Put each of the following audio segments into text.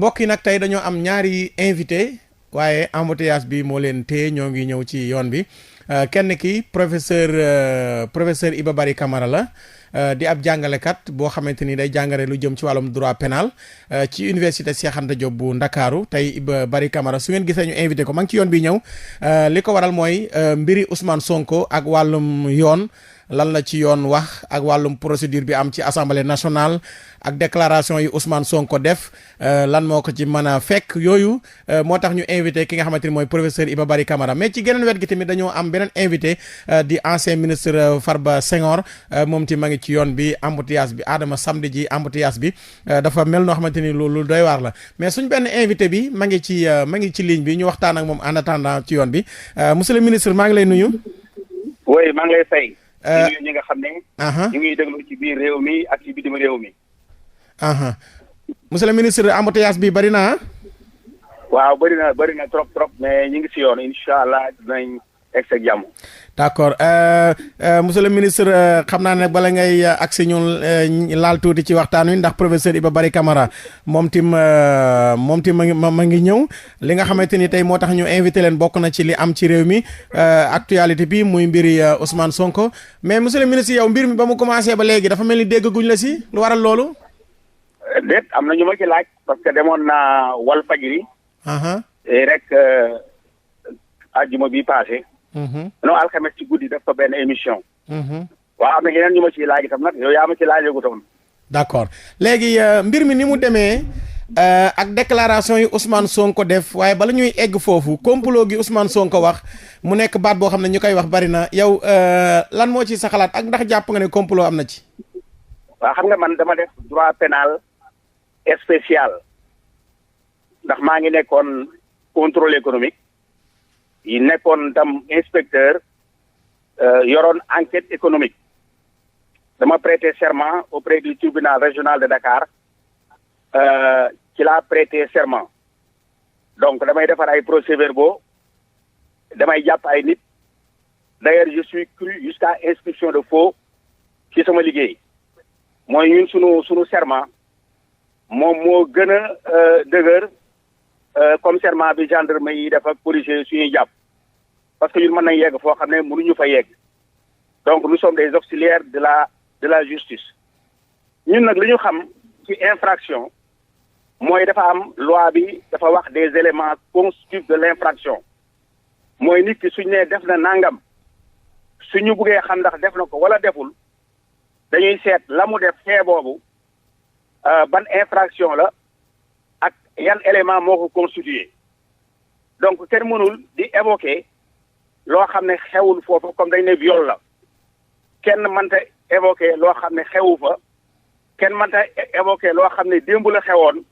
mbokk yi nag tey dañoo am ñaari invité waaye embouteillage bi moo leen téye ñoo ngi ñëw ci yoon bi kenn ki professeur Iba Barry Camara la di ab jàngalekat boo xamante ni day jàngale lu jëm ci wàllum droit pénal ci université Cheikh Anta Diop bu Ndakaaru tey Iba Barry Camara su ngeen gisee ñu invité ko ma ngi ci yoon bi ñëw li ko waral mooy mbiri Ousmane Sonko ak wàllum yoon lan la ci yoon wax ak wàllum procédure bi am ci assemblée nationale ak déclaration yi Ousmane Sonko def lan moo ko ci mën a fekk yooyu moo tax ñu invité ki nga xamante ni mooy professeur Iba Barry Camara mais ci geneen wet gi tamit dañoo am beneen invité di ancien ministre Farba Senghor moom ti ma ngi ci yoon bi embouteillage bi Adama samedi ji embouteillage bi dafa mel noo xamante ni lu doy waar la mais suñ benn invité bi ma ngi ci ligne bi ñu waxtaan ak moom en attendant ci yoon bi monsieur le ministre maa ngi lay nuyu. oui maa ngi lay fay. ñi nga xam ne. ñu ngi déglu ci biir réew mi ak ci bitim réew mi. monsieur le ministre embouteillage bi bari na. waaw bari na trop mais ñu ngi si yoon incha allah dinañ egg ak jàmm. d'accord monsieur le ministre xam naa ne bala ngay agsi ñun laal tuuti ci waxtaan wi ndax professeur Iba Barry Camara moom tim ma ngi ñëw li nga xamante ni tey moo tax ñu invité leen bokk na ci li am ci réew mi actualité bi muy mbiri Ousmane Sonko mais monsieur le ministre yow mbir mi ba mu commencé ba léegi dafa mel ni déggaguñ la si lu waral loolu. déet am na ñu ma ci laaj parce que demoon naa Walfadjri. rek àjjuma bi passé. non alxames ci guddi def ko benn émission. waaw am na yeneen ñu ma ciy laaj itam nag yow yaa ma ci laajagu toon. d'accord léegi mbir mi ni mu demee ak déclaration yi Ousmane Sonko def waaye bala ñuy egg foofu complot gi Ousmane Sonko wax mu nekk baat boo xam ne ñu koy wax bari na yow lan moo ci sa xalaat ak ndax jàpp nga ne complot am na ci. waaw xam nga man dama def droit pénal spécial ndax maa ngi nekkoon contrôle économique. yi nekkoon tam inspecteur yoroon enquête économique dama prêter serment auprès du tribunal régional de Dakar ci laa prêter serment donc damay defar ay procès-verbaux damay jàpp ay nit d'ailleurs je suis cru jusqu'à inscription de faux ci sama liggéey mooy ñun sunu serment moom moo gën a dëgër comme serment bi gendarme yi def ak policiers suñuy jàpp parce que ñun mën nañ yegg foo xam ne mënuñu fa yegg donc nous sommes des auxiliaires de la justice ñun nag li ñu xam ci infraction mooy dafa am loi bi dafa wax des éléments constitutifs de l'infraction mooy nit ki suñ ne def na nangam suñu buggee xam ndax def na ko wala deful dañuy seet la mu def fee boobu ban infraction la ak yan élément moo ko constitué donc kenn mënul di évoquer loo xam ne xewul foofu comme dañ ne viol la kenn mënta évoquer loo xam ne xewu fa kenn mënta évoquer loo xam ne démb la xewoon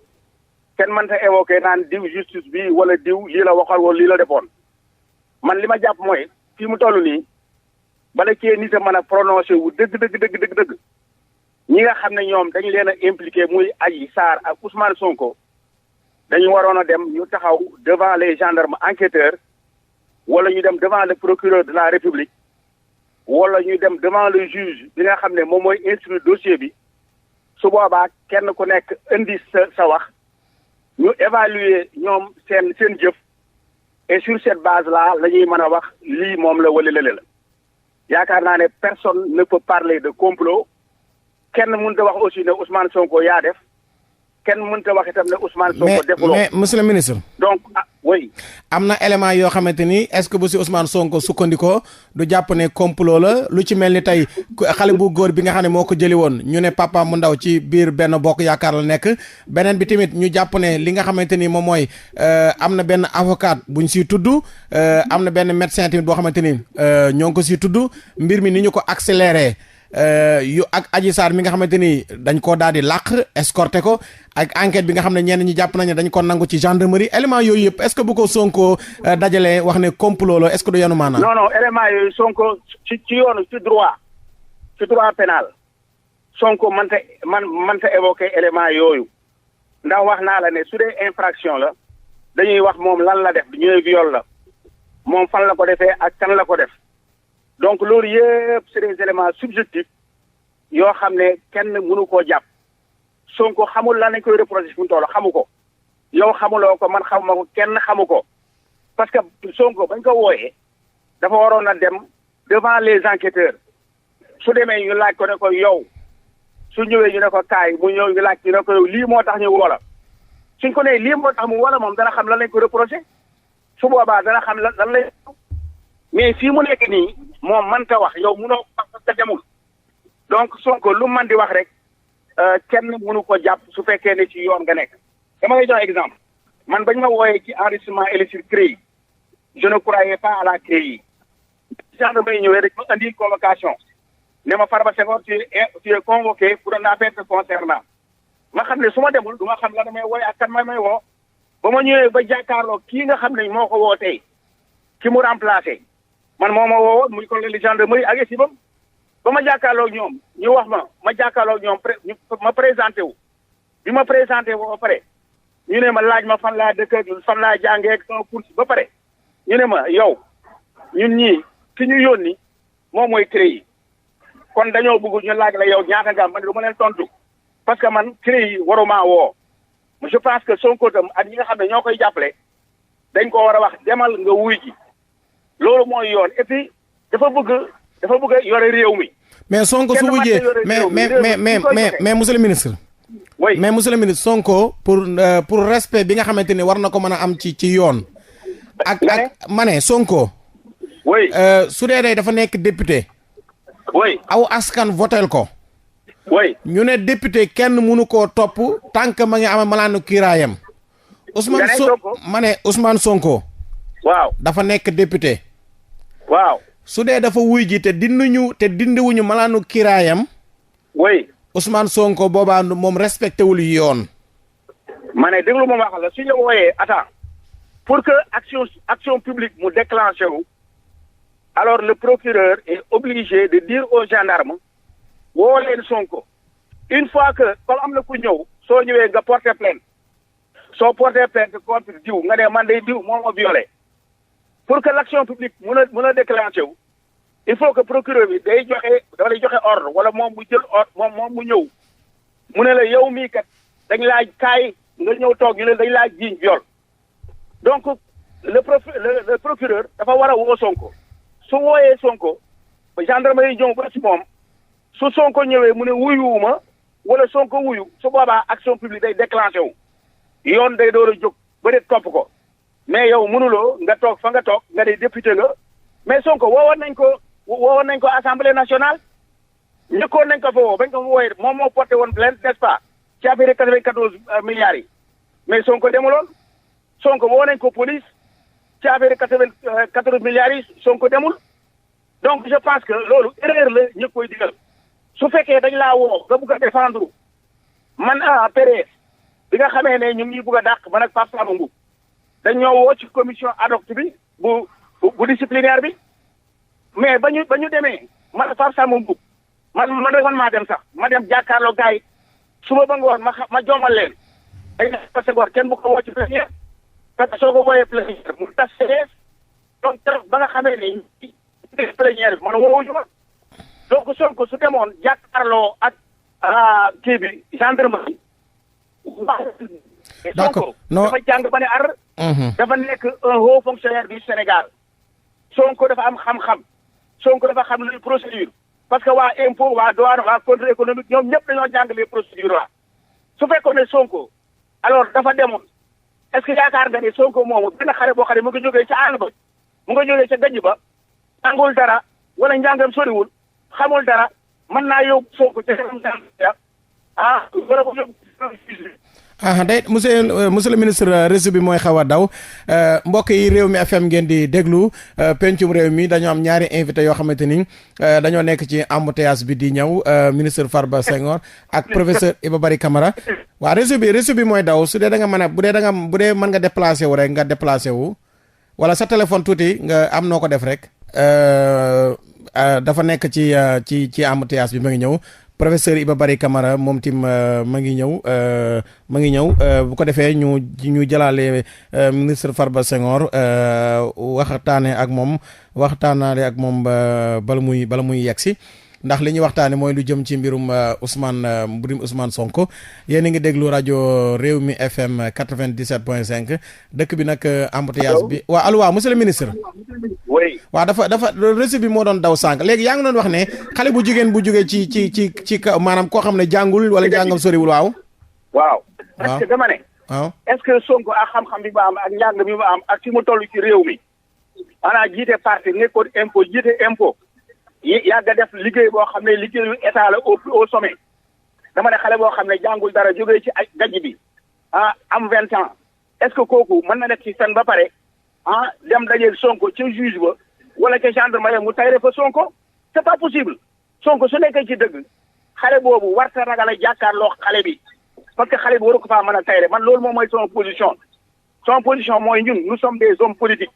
kenn mënta évoquer naan diw justice bi wala diw lii la waxal wala lii la defoon man li ma jàpp mooy fii mu toll nii bala cee nit a mën a prononcé wu dëgg ñi nga xam ne ñoom dañu leen a impliqué muy Adji Sarr ak Ousmane Sonko dañu waroon a dem ñu taxaw devant les gendarmes enquêteurs wala ñu dem devant le procureur de la République wala ñu dem devant le juge bi nga xam ne moom mooy instruire dossier bi su boobaa kenn ku nekk indi sa wax ñu évaluer ñoom seen jëf et sur cette base là la ñuy mën a wax lii moom la wala lële la yaakaar naa ne personne ne peut parler de complot kenn mënut a wax aussi ne Ousmane Sonko yaa def kenn mënut a wax itam ne Ousmane Sonko defuloo mais monsieur le ministre. donc oui. am na élément yoo xamante ni est-ce que bu si Ousmane Sonko sukkandikoo du jàpp ne complot la lu ci mel ni tey xale bu góor bi nga xam ne moo ko jëli woon ñu ne papa mu ndaw ci biir benn bokk yaakaar la nekk beneen bi tamit ñu jàpp ne li nga xamante ni moom mooy am na benn avocat buñ siy tudd am na benn médecin tamit boo xamante ni ñoo ngi ko siy tudd mbir mi ni ñu ko accéléré. yu ak Adji Sarr mi nga xamante ni dañ koo daal di làq escorté ko ak enquête bi nga xam ne ñenn ñi jàpp nañ ne dañ ko nangu ci gendarmerie élément yooyu yëpp est-ce que bu ko Sonko dajalee wax ne complot la est-ce que du yanu maanaam. non élément yooyu Sonko ci yoonu ci droit pénal Sonko mënta évoquer élément yooyu ndax wax naa la ne su dee infraction la dañuy wax moom lan la def ñooy viol la moom fan la ko defee ak kan la ko def. donc loolu yëpp c'est des éléments subjectifs yoo xam ne kenn mënu koo jàpp Sonko xamul lan lañ koy reprocher fu mu toll xamu ko yow xamuloo ko man xamuma ko kenn xamu ko parce que Sonko bañ ko wooyee dafa waroon a dem devant les enquêteurs su demee ñu laaj ko ne ko yow su ñëwee ñu ne ko kaay mu ñëw ñu laaj ñu ne ko yow lii moo tax ñu woola suñ ko nee lii moo tax mu woola moom dana xam lan lañ ko reproché su boobaa dana xam lan lay mais fii mu nekk nii moom mënta wax yow munoo wax parce que demul donc Sonko lu man di wax rek kenn mënu ko jàpp su fekkee ne ci yoon nga nekk dama lay jox exemple man bañ ma wooyee ci enregistrement illicite CREI je ne croyais pas à la CREI gendarmerie ñëwee rek ma indi convocation ne ma Farba Senghor tu es convoqué pour une affaire te concernant ma xam ne su ma demul du ma xam la damay wooye ak kan may woo ba ma ñëwee ba jàkkaarloo kii nga xam ne moo ko woo tey ki mu remplacé man moo ma woo muy colonel gendarmerie ak équipe ba ma jàkkaarloo ñoom ñu wax ma jàkkaarloo ñoom ma présenté wu bi ma présenté wu ba pare ñu ne ma laaj ma fan laa dëkk ak fan laa jàngee ak sama course ba pare ñu ne ma yow ñun ñii ki ñu yónni moom mooy CREI kon dañoo bëgg ñu laaj la yow ñaata nga am man du ma leen tontu parce que man CREI waruma woo je pense que Sonko tam ak ñi nga xam ne ñoo koy jàppale dañ ko war a wax demal nga wuy ji loolu mooy yoon et puis dafa bëgg a yore réew mi. mais Sonko su wujjee mais monsieur le ministre. oui mais monsieur le ministre Sonko pour respect bi nga xamante ni war na ko mën a am ci yoon. ak ma ne Sonko. oui su dee dafa nekk député. oui aw askan votel ko. oui ñu ne député kenn mënu koo topp tant que ma ngi am malaanu kiiraayam. Ousmane Sonko. waaw dafa nekk député. waaw su dee dafa wuy ji te dindiwuñu malaanu kiiraayam. oui Ousmane Sonko boobaa moom respecté wul yoon. ma ne déglu ma wax la su ñu wooyee attends pour que action publique mu déclenché wu alors le procureur est obligé de dire aux gendarmes woo leen Sonko une fois que comme am na ku ñëw soo ñëwee nga porter plainte soo porter plainte contre diw nga ne man day diw moo ma violé pour que l'action publique mun a déclenché wu il faut que procureur bi dafa lay joxe ordre wala moom mu jël ordre moom mu ñëw mu ne la yow mii kat dañ laa kaay nga ñëw toog ñu ne dañ laa jiiñ viol donc le procureur dafa war a woo Sonko su wooyee Sonko ba gendarmerie ñëw ba ci moom su Sonko ñëwee mu ne wuyuwuma wala Sonko wuyu su boobaa action publique day déclenché wu yoon day door a jóg ba de topp ko mais yow mënuloo nga toog fa nga toog nga di député nga mais Sonko woowoon nañ ko assemblée nationale njëkkoon nañ ko fa woo bañ ko fa wooyee moom moo porté woon plainte n'est-ce pas ci affaire 94 milliards yi mais Sonko demuloon Sonko woo nañ ko police ci affaire 94 milliards yi Sonko demul donc je pense que loolu erreur la ñu koy digal su fekkee dañ laa woo nga bugg a défendre man PDS bi nga xamee ne ñu ngi bugg a dàq man ak Pape Samba Mboup dañ ñoo woo ci commission ad hoc bi bu disciplinaire bi mais ba ñu demee man Pape Samba Mboup man maa dem sax ma dem jàkkaarloo gars yi suba ba ngoon ma joomal leen day na parce que kenn bu ko woo ci plénière parce que soo ko wooyee plénière mu tas PDS donc ba nga xamee ne plénière bi man woowuñu ma donc Sonko su demoon jàkkaarloo ak kii bi gendarmerie d'accord non dafa jàng ba ne ar dafa nekk un haut fonctionnaire du Sénégal Sonko dafa am xam-xam Sonko dafa xam luy procédure parce que waa impôt waa douane waa contrôle économique ñoom ñëpp dañoo jàng les procédures la su fekkoon ne Sonko alors dafa demoon est-ce que yaakaar nga ne Sonko moomu benn xare boo xam ne mu ngi jógee ca àll ba mu nga jógee ca gajj ba jàngul dara wala njàngam soriwul xamul dara mën naa yóbbu Sonko ca wala ko yóbbu day monsieur le ministre réseau bi mooy xaw a daw mbokk yi réew mi FM ngeen di déglu pencum réew mi dañoo am ñaari invité yoo xamante ni dañoo nekk ci embouteillage bi di ñëw ministre Farba Senghor ak professeur Iba Barry Camara waa réseau bi mooy daw su dee da nga mën a bu dee mën nga déplacé wu rek nga déplacé wu wala sa téléphone tuuti nga am noo ko def rek dafa nekk ci embouteillage bi ma ngi ñëw professeur Iba Barry Camara moom tim ma ngi ñëw bu ko defee ñu jëlaale ministre Farba Senghor waxtaanaale ak moom bala muy yegsi ndax li ñuy waxtaane mooy lu jëm ci mbirum Ousmane Sonko yéen a ngi déglu rajo Rewmi FM 97.5 dëkk bi nag embouteillage bi waaw allo waaw monsieur le ministre. oui. waaw dafa récit bi moo doon daw sànq léegi yaa ngi doon wax ne xale bu jigéen bu jógee ci maanaam koo xam ne jàngul wala jàngam soriwul waaw. waaw parce que dama ne. waaw est-ce que Sonko ak xam-xam bi ma am ak njàng mi ma am ak fi mu toll ci réew mi maanaam jiite parti nekkoon impôt jiite impôt yàgg a def liggéey boo xam ne liggéeyu état la au sommet dama ne xale boo xam ne jàngul dara jógee ci ay gajj bi am 20 ans est-ce que kooku mën na def ci fen ba pare dem dajeel Sonko ca juge ba wala ca gendarmerie mu tayre fa Sonko c'est pas possible Sonko su nekkee ci dëgg xale boobu warta ragal a jàkkaarloo xale bi parce que xale bi waru ko faa mën a tayre man loolu moom mooy sama position mooy ñun nous sommes des hommes politiques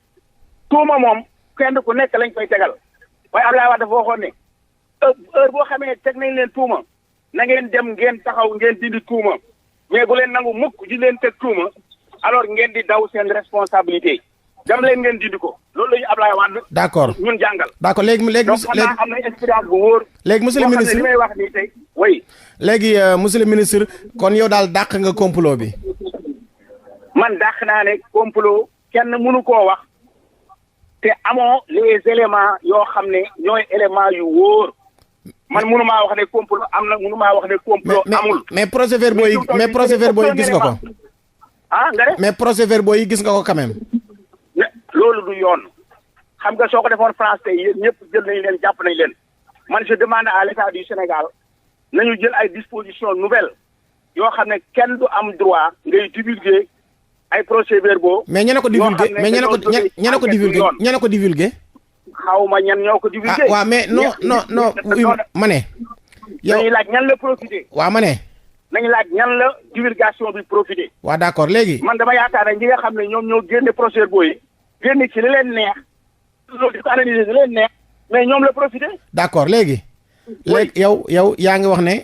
tuuma moom kenn ku nekk lañ koy tegal waaye Abdoulaye Wade dafa waxoon ne heure boo xamee teg nañ leen tuuma na ngeen dem ngeen taxaw ngeen dindi tuuma mais bu leen nangu mukk di leen teg tuuma alors ngeen di daw seen responsabilité dem leen ngeen dindi ko loolu la ñu Abdoulaye Wade d'accord ñun jàngal d'accord léegi donc man naa am na expérience bu wóor léegi monsieur le ministre li may wax nii tey oui léegi monsieur le ministre kon yow daal dàq nga complot bi man dàq naa ne complot kenn mënu koo wax te amoo les éléments yoo xam ne ñooy éléments yu wóor man mënumaa wax ne complot am na mënumaa wax ne complot amul mais procès-verbaux yi gis nga ko nga ne mais procès-verbaux yi gis nga ko quand même loolu du yoon xam nga soo ko defoon France tey yéen ñëpp jël nañ leen jàpp nañ leen man je demande à l'État du Sénégal nañu jël ay dispositions nouvelles yoo xam ne kenn du am droit ngay divulguer ay procès-verbaux mais ñene ko divulguer mais ñene ko divulguer xaw ma ñan ñoo ko divulguer waaw mais non ma ne yow nañu laaj ñan la profité waaw ma ne nañu laaj ñan la divulgation bi profité waaw d'accord léegi man dama yaakaar ne ñi nga xam ne ñoom ñoo génne procès-verbaux yi génne ci li leen neex loolu di ko analyser li leen neex mais ñoom la profité d'accord léegi yow yaa ngi wax ne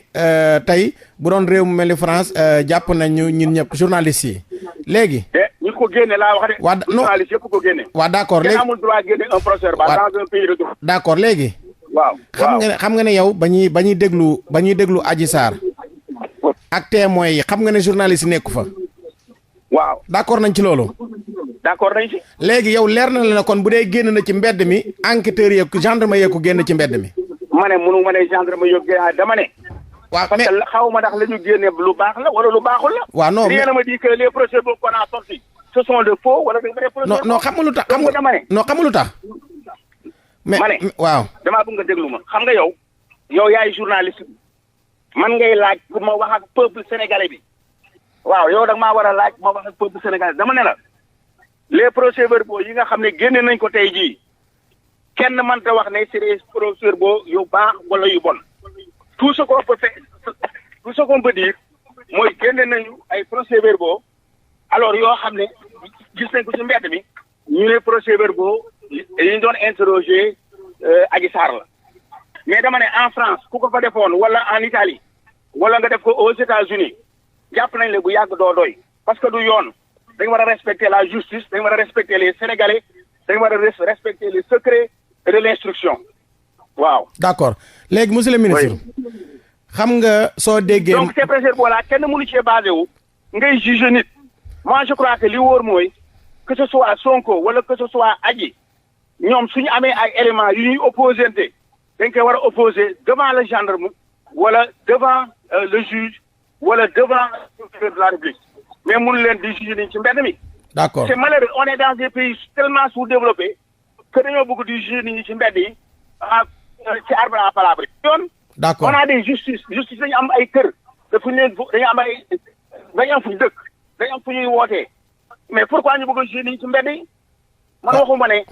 tey bu doon réew mu mel ni France jàpp nañu ñun ñëpp journalistes yi léegi ñu ko génne laa wax de waa journalistes yëpp ko génne waaw d'accord léegi amul droit génne un procès-verbal dans un pays de droit d'accord léegi waaw xam nga ne yow ba ñuy déglu Adji Sarr ak témoins yi xam nga ne journalistes yi nekku fa waaw d'accord nañ ci loolu d'accord nañ ci léegi yow leer na la ne kon bu dee génn na ci mbedd mi enquêteurs yi gendarme yee ko génn ci mbedd mi ma ne mënu ma ne gendarme yo dama ne waaw parce que xaw ma ndax la ñu génne lu baax la wala lu baaxul la waaw non rien ne me dit que les procès-verbaux qu'on a sortis ce sont de faux wala des vrais procès-verbaux non xam nga lu tax dama ne non xam nga lu tax mais ma ne waaw damaa bëgg nga déglu ma xam nga yow yaay journaliste man ngay laaj pour ma wax ak peuple sénégalais bi waaw yow da nga maa war a laaj ma wax ak peuple sénégalais dama ne la les procès-verbaux yi nga xam ne génne nañ ko tey jii kenn mënta wax ne c'est des procès-verbaux yu baax wala yu bon tout ce qu'on peut dire mooy génne nañu ay procès-verbaux alors yoo xam ne gis nañ ko ci mbedd mi ñu ne procès-verbaux yi ñu doon interroger Adji Sarr la mais dama ne en France ku ko fa defoon wala en Italie wala nga def ko aux États-Unis jàpp nañ le bu yàgg doo doy parce que du yoon dañu war a respecter la justice dañu war a respecter les Sénégalais dañu war a respecter les secrets de l'instruction waaw. d'accord léegi monsieur le ministre. xam nga soo déggee. donc ces procès-verbaux là kenn mënu cee basé wu ngay juger nit. moi je crois que li wóor mooy que ce soit Sonko wala que ce soit Adji ñoom suñu amee ay éléments yu ñuy opposante dañ koy war a opposer devant le gendarme wala devant le juge wala devant le procureur de la République mais mënu leen di juger ni ci mbedd mi. d'accord c'est malheureux on est dans des pays tellement sous-développés que dañoo bëgg di juger nit ñi ci mbedd yi ci arbre à palabre yoon. d'accord on a des justice dañu am ay kër dafa leen dañu am ay dañu am fu ñu dëkk dañu am fu ñuy wootee mais pourquoi ñu bëgg a juger nit ñi ci mbedd yi man waxuma ne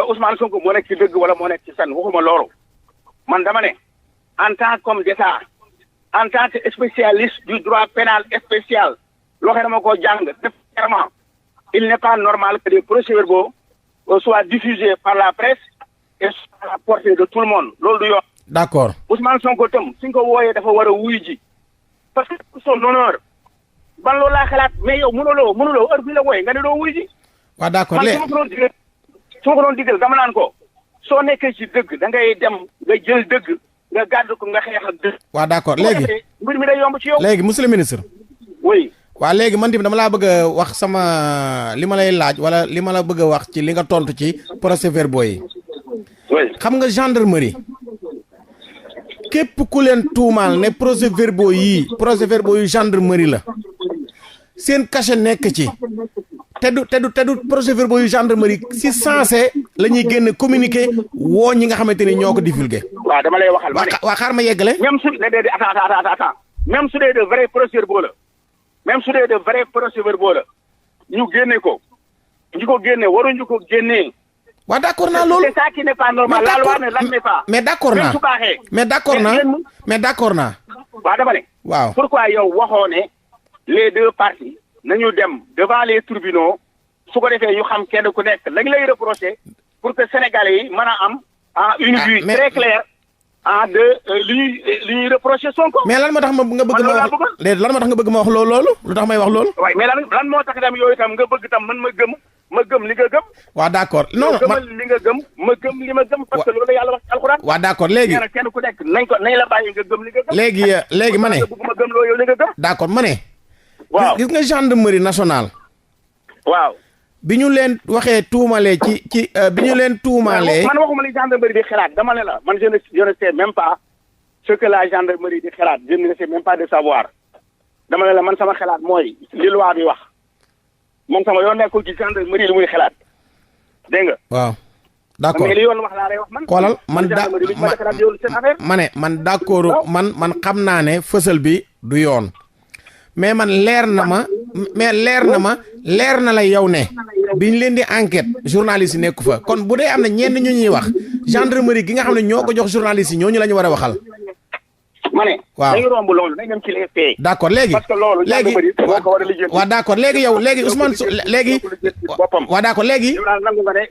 Ousmane Sonko moo nekk ci dëgg wala moo nekk ci fen waxuma loolu man dama ne en tant qu'homme d'État en tant que spécialiste du droit pénal spécial loo xam ne dama ko jàng def clairement il n'est pas normal que des procès-verbaux soient diffusés par la presse et à la portée de tout le monde loolu du yoon. d'accord Ousmane Sonko tam suñ ko wooyee dafa war a wuy ji parce que son honneur ban loolu laa xalaat mais yow mënuloo heure bi la wooyee nga ne doo wuy ji. waaw d'accord man su ma ko doon digal dama naan ko soo nekkee ci dëgg da ngay dem nga jël dëgg nga gàddu ko nga xeex ak dëgg. waaw d'accord léegi mbir mi day yomb ci yow. léegi monsieur le ministre. oui. waaw léegi man tamit dama laa bëgg a wax sama li ma lay laaj wala li ma la bëgg a wax ci li nga tontu ci procès-verbaux yi. oui. xam nga gendarmerie képp ku leen tuumaal ne procès-verbaux yu gendarmerie la seen cachet nekk ci te du procès-verbaux yu gendarmerie si sensé la ñuy génn communiqué woo ñi nga xamante ni ñoo ko divulgué. waaw dama lay waxal ma ne. waa xaar ma yeggale. même su dee attends même su dee de vrai procès-verbaux la même su dee de vrai procès-verbaux la ñu génne ko ñu ko génne waruñu ko génnee. waaw d'accord naa loolu c'est ça qui n'est pas normal. la loi ne l'admet pas. mais d'accord naa mais d'accord naa. waaw dama ne. waaw pourquoi yow waxoo ne les deux parties nañu dem devant les tribunaux su ko defee ñu xam kenn ku nekk lañ lay reprocher pour que sénégalais yi mën a am une vue très claire de li ñuy reprocher Sonko. mais lan moo tax nga bëgg ma wax léegi lan moo tax nga bëgg ma wax loolu lu tax may wax loolu. waaye mais lan moo tax tam yooyu tam nga bëgg tam man ma gëm li nga gëm. waaw d'accord non man li nga gëm ma gëm li ma gëm. parce que loolu yàlla wax ci alxuraan. waaw d'accord léegi nee na kenn ku nekk nañ la bàyyi nga gëm li nga gëm. léegi ma ne. ma gëm loo yow li nga gëm. d'accord ma ne. waaw gis nga gendarmerie nationale. waaw. bi ñu leen waxee tuumalee bi ñu leen tuumalee. man waxuma li gendarmerie di xalaat dama ne la man je ne sais même pas ce que la gendarmerie di xalaat je ne sais même pas de savoir dama ne la man sama xalaat mooy li loi bi wax moom sama yoon nekkul ci gendarmerie li muy xalaat dégg nga. waaw d'accord mais li yoon wax laa lay wax man. xoolal man d'accord man xam naa ne fësal bi du yoon. mais man leer na la yow ne biñ leen di enquête journaliste yi nekku fa kon bu dee am na ñenn ñu ñuy wax gendarmerie gi nga xam ne ñoo ko jox journaliste yi ñooñu la ñu war a waxal. ma ne. waaw dañu romb loolu dañ dem ci les faits. d'accord léegi parce que loolu gendarmerie moo ko war a lijjanti. waaw d'accord léegi yow léegi Ousmane léegi. boppam waaw d'accord léegi. yow daal nangu nga ne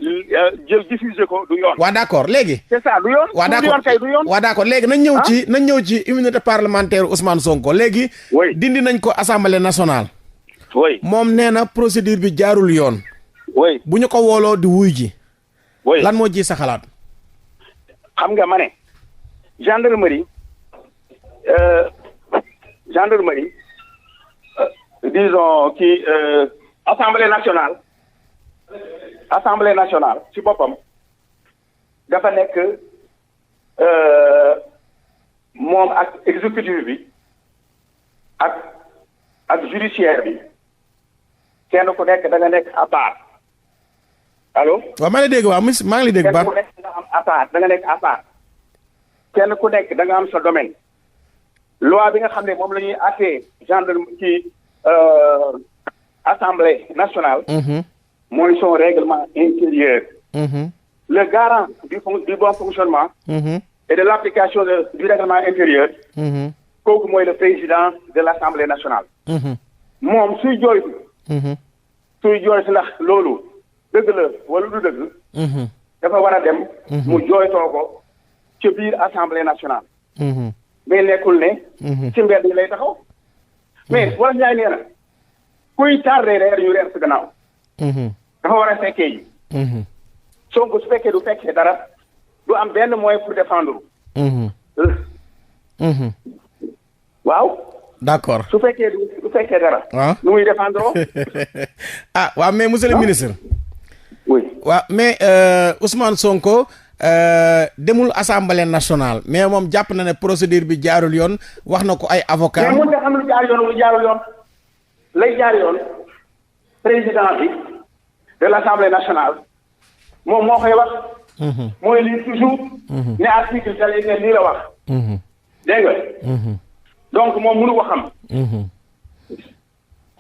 jël diffuser ko du yoon. waaw d'accord léegi. c'est ça du yoon. waaw d'accord du yoon. waaw d'accord léegi nañ ñëw ci immunité parlementaire Ousmane Sonko léegi. oui dindi nañ ko assemblée nationale. oui moom nee na procédure bi jaarul yoon. oui bu ñu ko wooloo di wuy ji. oui lan moo ji sa xalaat. xam nga ma ne gendarmerie disons kii assemblée nationale ci boppam dafa nekk moom ak exécutif bi ak judiciaire bi kenn ku nekk da nga nekk à part allo. waaw maa ngi lay dégg waaw maa ngi lay dégg baax. kenn ku nekk da nga am à part da nga nekk à part kenn ku nekk da nga am sa domaine. loi bi nga xam ne moom la ñuy àttee gendarme ci assemblée nationale. mooy son règlement intérieur. Le garant du bon fonctionnement. Et de l'application du règlement intérieur. kooku mooy le président de l'assemblée nationale. moom suy jooytu. suy jooytu ndax loolu dëgg la wala du dëgg. dafa war a dem. mu jooytoo ko ci biir assemblée nationale. mais nekkul ne. ci mbedd yi lay taxaw. mais wala ñaay nee na kuy tardé reer ñu reer sa gannaaw. dafa war a fekkee ji. Sonko su fekkee du fekkee dara du am benn moyen pour défendre. waaw. d'accord su fekkee du fekkee dara. waaw nu muy défendre. waaw mais monsieur le ministre. oui waaw mais Ousmane Sonko. demul assemblée nationale mais moom jàpp na ne procédure bi jaarul yoon wax na ko ay avocat mais mun nga xam lu jaar yoon lu jaarul yoon lay jaar yoon président bi de l'assemblée nationale moom moo koy wax. mooy lii toujours. ne article tel ne lii la wax. dégg nga. donc moom mënu ko xam.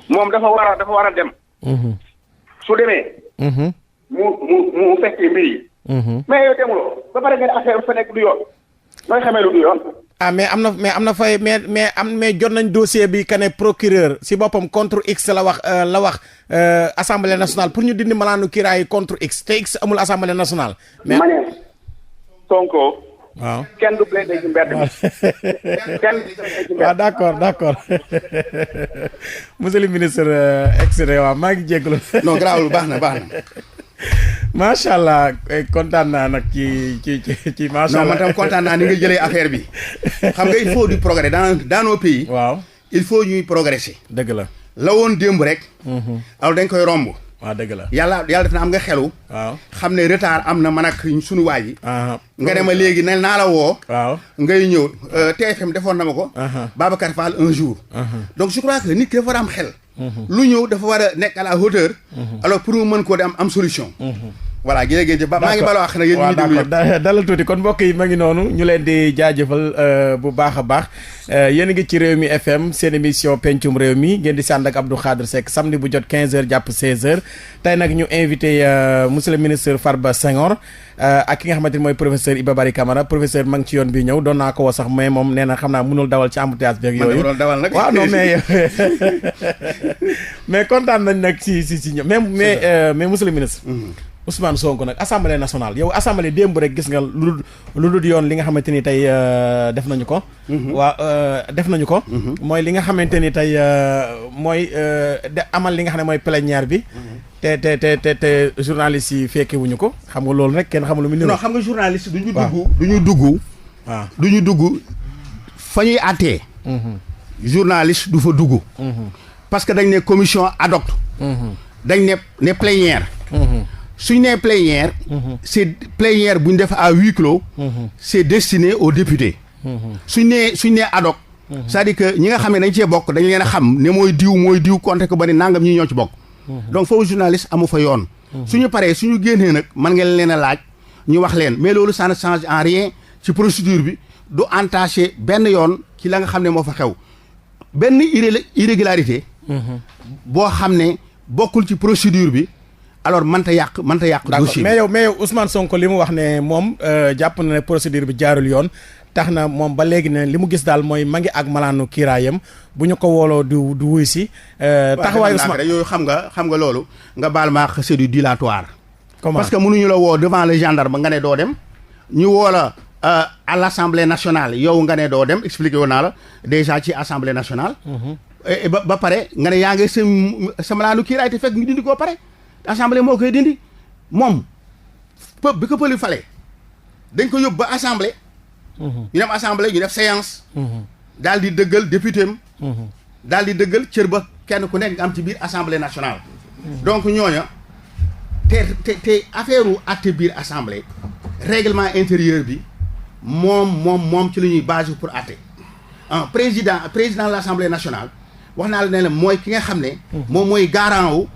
moom dafa war a dem. su demee. mu fekkee mbir yi. mais yow demuloo ba pare ngeen affaire fa nekk du yoon nooy xamee lu du yoon. mais am na fay mais jot nañ dossier bi que ne procureur si boppam contre X la wax assemblée nationale pour ñu dindi malaanu kiraay contre X te X amul assemblée nationale. mais ma ne Sonko. waaw kenn du plaidé ci mbedd mi kenn du plaidé ci mbedd. waaw d'accord monsieur le ministre excellent waaw maa ngi jégalu. non garaawul baax na. macha allah kontaan naa nag ci macha allah. non man tam kontaan naa ni nga jëlee affaire bi xam nga il faut du progrès dans nos pays. waaw il faut ñuy progresser. dëgg la. la woon démb rek. alors dañ koy romb. waaw dëgg la. yàlla def na am nga xelu. waaw xam ne retard am na man ak sunu waa ji. nga dem léegi ne naa la woo. waaw ngay ñëw TFM defoon na ma ko. Babacar Fall un jour. donc je crois que nit ki dafa war a am xel. lu ñëw dafa war a nekk à la hauteur. alors pour mu mën koo dem am solution. voilà jërëjëf maa ngi baloo wax nag yéen ñi déglu yëpp dalal tuuti kon mbokk yi ma ngi noonu ñu leen di jaajëfal bu baax a baax yéen a ngi ci Rewmi FM seen émission pencum réew mi ngeen di sànd ak Abdou Khadre Seck samedi bu jot 15h jàpp 16h tey nag ñu invité monsieur le ministre Farba Senghor ak ki nga xamante ni mooy professeur Iba Barry Camara professeur ma ngi ci yoon bi ñëw doon naa ko woo sax mais moom nee na xam naa mënul dawal ci embouteillage beeg yooyu waaw non mais kontaan nañ nag si ñoom mais monsieur le ministre Ousmane Sonko nag assemblée nationale yow assemblée démb rek gis nga lu dul yoon li nga xamante ni tey def nañu ko. def nañu ko. mooy li nga xamante ni tey mooy amal li nga xam ne mooy plénière bi. te journalistes yi fekkewuñu ko xam nga loolu rek kenn xamul lu mu. non xam nga journaliste du ñu dugg. waaw du ñu dugg fa ñuy àttee. journaliste du fa dugg. parce que dañ ne commission ad hoc. dañ ne plénière. suñ nee plénière. c'est plénière bu ñu def à huis clos. c'est destiné aux députés. suñ nee ad hoc. c'est-à-dire que ñi nga xam ne dañ cee bokk dañ leen a xam ne mooy diw compté ko ba ne nangam ñi ñoo ci bokk. donc foofu journaliste amu fa yoon. suñu paree suñu génnee nag mën ngeen leen a laaj ñu wax leen mais loolu ça ne change en rien ci procédure bi du entaché benn yoon ci la nga xam ne moo fa xew benn irrégularité. boo xam ne bokkul ci procédure bi. alors mënta yàq dossier mais yow Ousmane Sonko li mu wax ne moom jàpp na ne procédure bi jaarul yoon tax na moom ba léegi ne li mu gis daal mooy ma ngi ak malaanu kiiraayam bu ñu ko wooloo du wuy si. taxawaayu Ousmane yooyu xam nga loolu nga baal ma c'est du dilatoire. comment parce que mënuñu la woo devant le gendarme nga ne doo dem ñu woo la à l'Assemblée nationale yow nga ne doo dem expliqué woon naa la déjà ci Assemblée nationale. ba pare nga ne yaa ngi sa malaanu kiiraay te fekk ñu dindi koo pare. assemblée moo koy dindi moom bi ko pëli fale dañ ko yóbbu ba assemblée. ñu dem assemblée ñu def séance. daal di dëggal député am. daal di dëggal cër ba kenn ku nekk nga am ci biir assemblée nationale. donc ñooña te affaire u àtte biir assemblée règlement intérieur bi moom ci la ñuy basé pour àtte. président de l'assemblée nationale wax naa la ne la mooy ki nga xam ne. moom mooy garant wu.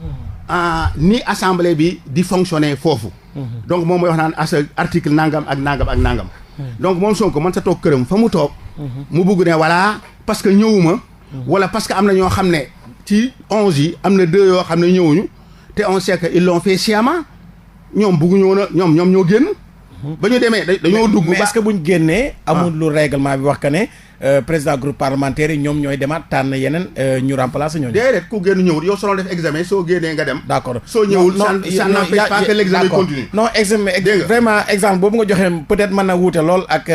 ni assemblée bi di fonctionner foofu. donc moom mooy wax naan article nangam ak nangam ak nangam. donc moom Sonko mën sa toog këram fa mu toog. mu bugg ne voilà parce que ñëwuma. wala parce que am na ñoo xam ne ci 11 yi am na 2 yoo xam ne ñëwuñu te on sait que ils l'ont fait sciemment ñoom bugguñu woon a ñoom ñoo génn. ba ñu demee dañoo dugg. mais est-ce que buñ génnee. amul lu règlement bi wax que ne. président groupe parlementaire yi ñoom ñooy demaat tànn yeneen ñu remplacer ñooñu. déedéet ku génn ñëwul yow soo def examen soo génnee nga dem. d'accord soo ñëwul ça n'empêche pas que l'examen continue. non examen vraiment exemple boobu nga joxe peut-être mën na wuute lool ak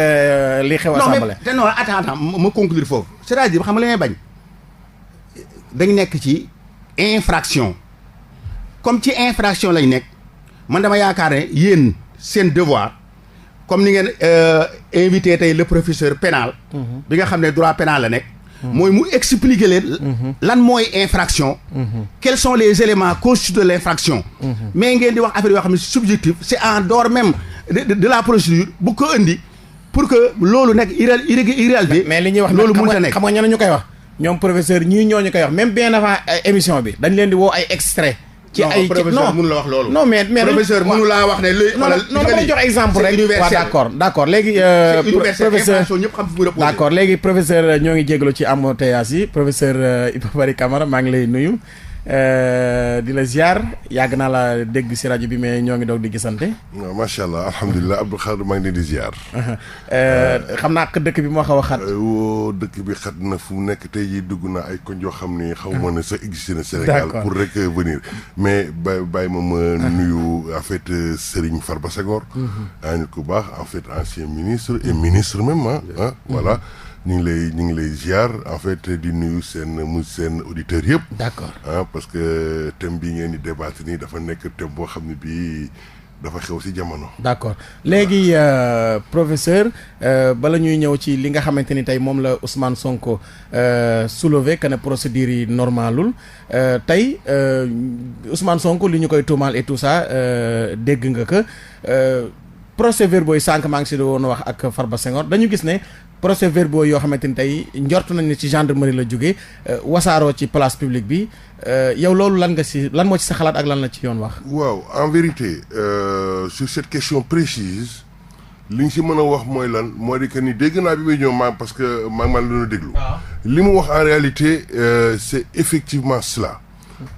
li xew assemblée. non mais te non attends ma conclure foofu. c'est-à-dire xam nga li may bañ dañ nekk ci infraction comme ci infraction lañ nekk man dama yaakaar ne yéen seen devoir. comme ni ngeen invité tey le professeur pénal bi nga xam ne droit pénal la nekk mooy mu expliquer leen lan mooy infraction quels sont les éléments constitutifs de l'infraction mais ngeen di wax affaire yoo xam ne subjectif c'est en dehors même de la procédure bu ko indi pour que loolu nekk irréalité mais li ñuy wax loolu mënut a nekk xam nga ñeneen ñu koy wax ñoom professeur ñooñu koy wax même bien avant émission bi dañ leen di woo ay extrait ci ay professeur mënu la wax loolu. non mais professeur mënu laa wax ne léegi. non damay jox exemple rek. waaw d'accord léegi. professeur ñëpp xam fi mu reposé. d'accord léegi professeur ñoo ngi jégalu ci embouteillage yi professeur Iba Barry Camara maa ngi lay nuyu di la ziar yàgg naa la dégg si rajo bi mais ñoo ngi doog di gisante. waaw macha allah alhamdulilah Abdou Khadre maa ngi leen di ziar. xam naa dëkk bi moo xaw a xat. dëkk bi xat na fu mu nekk tey jii dugg na ay koñ yoo xam ni xaw ma ne sax existé na Sénégal. pour rek venir mais bàyyi ma nuyu en fait Serigne Farba Senghor. nit ku baax en fait ancien ministre et ministre même voilà. ñu ngi lay ziar en fait di nuyu seen auditeurs yëpp. d'accord parce que thème bi ngeen di débattre nii dafa nekk thème boo xam ne bii dafa xew ci jamono. d'accord léegi professeur bala ñuy ñëw ci li nga xamante ni tey moom la Ousmane Sonko soulevé que ne procédure yi normalul tey Ousmane Sonko li ñu koy tuumaal et tout ça dégg nga que procès-verbaux yi sànq maa ngi si doon wax ak Farba Senghor dañu gis ne procès-verbaux yoo xamante ni tey njort nañ ne ci gendarmerie la jógee wasaaroo ci place publique bi yow loolu lan moo ci sa xalaat ak lan la ci yoon wax. waaw en vérité sur cette question précise li ñu si mën a wax mooy lan moo di que ni dégg naa bi muy ñëw parce que maa la doon déglu. li mu wax en réalité c'est effectivement cela.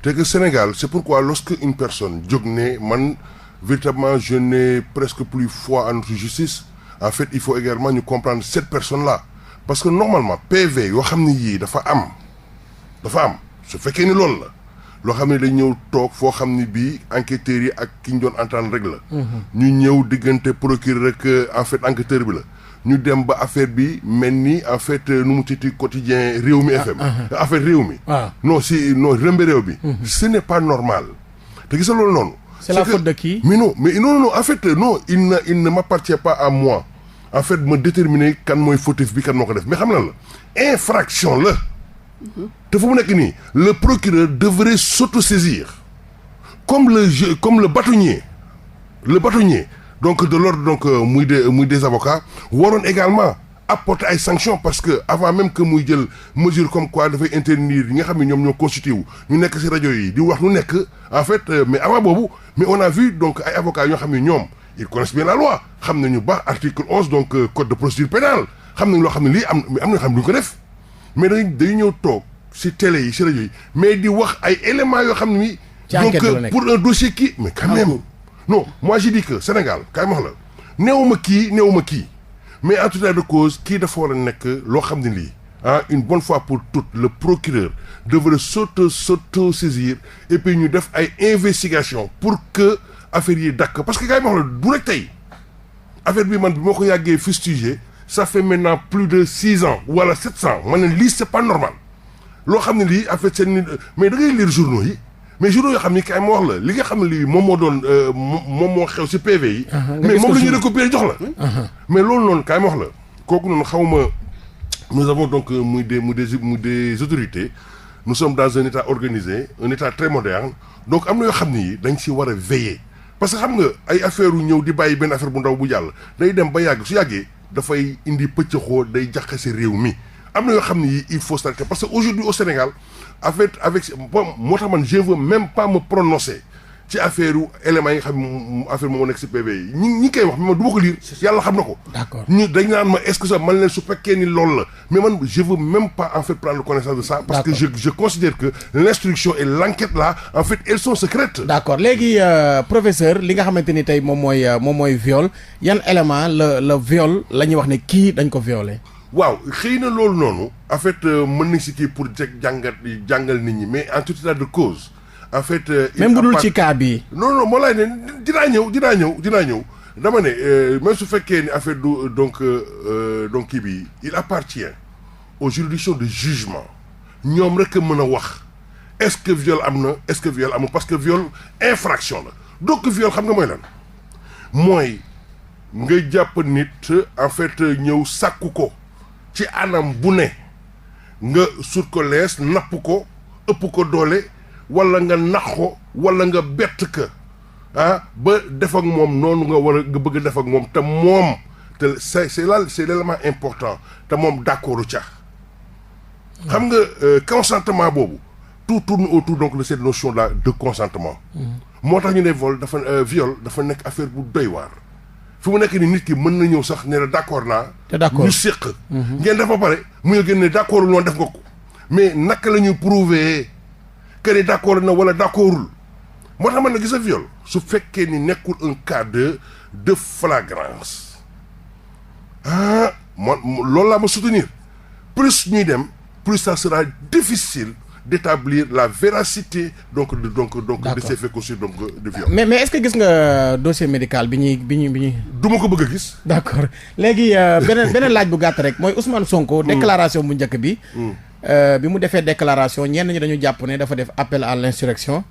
te que Sénégal c'est pourquoi lorsque une personne jóg ne man véritablement je n'ai presque plus foi en notre justice. En fait il faut également ñu comprendre cette personne-là parce que normalement PV yoo xam ne yii dafa am su fekkee ni loolu la loo xam ne dañ ñëw toog foo xam ne bii enquêteurs yi ak ki ñu doon entendre rek la. ñu ñëw diggante procureur rek en fait enquêteur bi la. ñu dem ba affaire bi mel ni en fait nu mu titi quotidien Rewmi FM. affaire Rewmi. non Rëmbe Réew bi. ce n'est pas normal te gis nga loolu noonu. C'est la faute de qui? Mais non, en fait, non, il ne m'appartient pas à moi. En fait, me déterminer kan mooy fautif bi kan moo ko def mais xam na la infraction la. te fu mu nekk nii le procureur devrait s'autosaisir comme le bâtonnier donc de l'ordre donc muy des avocats waroon également apporter ay sanctions parce que avant même que muy jël mesure comme quoi dafay intervenir yi nga xam ne ñoom ñoo constitué wu ñu nekk ci rajo yi di wax lu nekk en fait mais avant boobu mais on a vu donc ay avocats yoo xam ne ñoom ils connaissent bien la loi xam nañu baax article 11 donc code de procédure pénale xam nañ loo xam ne lii am na xam ne duñ ko def mais dañu ñëw toog ci télé yi ci rajo yi mais di wax ay éléments yoo xam ne ni donc pour un dossier qui mais quand même non moi j'ai dit que Sénégal kaay ma wax la néewuma kii mais en tout état de cause kii dafa war a nekk loo xam ne lii une bonne fois pour toutes le procureur devrait s'auto-saisir et puis ñu def ay investigation pour que affaire yi dakk parce que gars yi ma wax la du rek tey affaire bi man bi moo ko yàggee fustigé ça fait maintenant plus de 6 ans wala 7 ans ma ne lii c'est pas normal loo xam ne lii en fait seen mais da ngay lire journaux yi mais journaux yoo xam ni kay ma wax la li nga xam ne lii moom moo doon moom moo xew ci PV yi mais moom la ñuy recopier jox la mais loolu noonu kay ma wax la kooku noonu xawma nous avons donc muy des autorités nous sommes dans un état organisé un état très moderne donc am na yoo xam ne yi dañ ci war a veiller parce que xam nga ay affaire yu ñëw di bàyyi benn affaire bu ndaw bu jàll day dem ba yàgg su yàggee dafay indi pëccëxoo day jaxase réew mi am na yoo xam ne yi il faut s'arrêter parce que aujourd'hui au Sénégal en fait avec moo tax man je veux même pas me prononcer ci affaire éléments yi nga xam ne affaire moo nekk ci PV yi ñi koy wax mais man du ma ko lire yàlla xam na ko. D'accord ñu dañ naan ma est-ce que ça man leen su fekkee ni loolu la mais man je veux même pas en fait prendre connaissance de ça. parce que je considère que l'instruction et l'enquête là en fait elles sont secrètes. D'accord léegi professeur li nga xamante ni tey moom mooy viol yan élément la viol la ñuy wax ne kii dañ ko violé. waaw xëy na loolu noonu en fait mën nañ si kii pour jàngal nit ñi mais en tout état de cause en fait. même bu dul ci cas bi. non moo lay ne dinaa ñëw dama ne même su fekkee ni affaire du donc kii bi il appartient aux juridictions de jugement ñoom rek a mën a wax est-ce que viol am na est-ce que viol amul parce que viol infraction la donc viol xam nga mooy lan mooy nga jàpp nit en fait ñëw sàkku ko. ci anam bu ne nga sut ko lees napp ko ëpp ko doole wala nga nax ko wala nga bett ka ba def ak moom noonu nga bëgg a def ak moom te moom te c'est l'élément important te moom d'accordu ca xam nga consentement boobu tout tourne autour donc de cette notion là de consentement moo tax ñu ne viol dafa nekk affaire bu doy waar fu mu nekk ni nit ki mën na ñëw sax ne la d'accord naa. te d'accord ñu séq. ngeen def ba pare mu ngi génne d'accord loon def nga ko mais naka la ñuy prouver que ni d'accord na wala d'accordul moo tax man na gis a viol su fekkee ni nekkul un cas de flagrance loolu laa ma soutenir plus ñuy dem plus ça sera difficile d'établir la véracité donc de ces faits constitués donc de viol. mais est-ce que gis nga dossier médical bi ñuy. du ma ko bëgg a gis. d'accord léegi beneen laaj bu gàtt rek mooy Ousmane Sonko. déclaration bu njëkk bi. bi mu defee déclaration ñenn ñi dañu jàpp ne dafa def appel à l'insurrection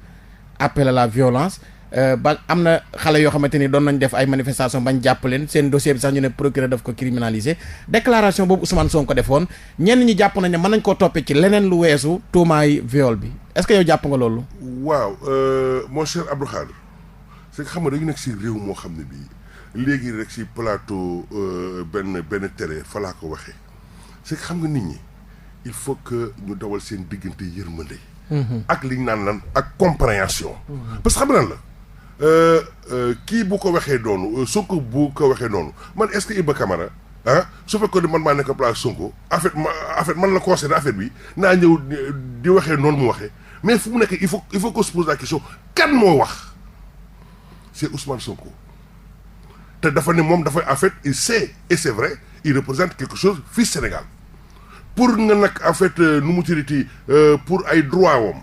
appel à la violence ba am na xale yoo xamante ni doon nañ def ay manifestation bañ jàpp leen seen dossier bi sax ñu ne procureur daf ko criminaliser déclaration boobu Ousmane Sonko defoon ñenn ñi jàpp nañ ne mën nañ koo toppee ci leneen lu weesu tuumaay viol bi est-ce que yow jàpp nga loolu. waaw mon cher Abdou Khadre c'est que xam nga dañu nekk si réew moo xam ne bii léegi rek si plateau benn télé fa laa ko waxee c'est que xam nga nit ñi il faut que ñu dawal seen diggante yërmande. ak li ñu naan lan ak compréhension. parce que xam nga lan la kii bu ko waxee noonu Sonko bu ko waxee noonu man est-ce que Iba Camara su fekkoon ne man maa nekk place Sonko en fait man la concerné affaire bi naa ñëw di waxee noonu mu waxee mais fu mu nekk il faut qu'on se pose la question kan moo wax c'est Ousmane Sonko te dafa ne moom dafa en fait il sait et c'est vrai il représente quelque chose fii Sénégal. pour nga nag en fait nu mu tuddati pour ay droit wam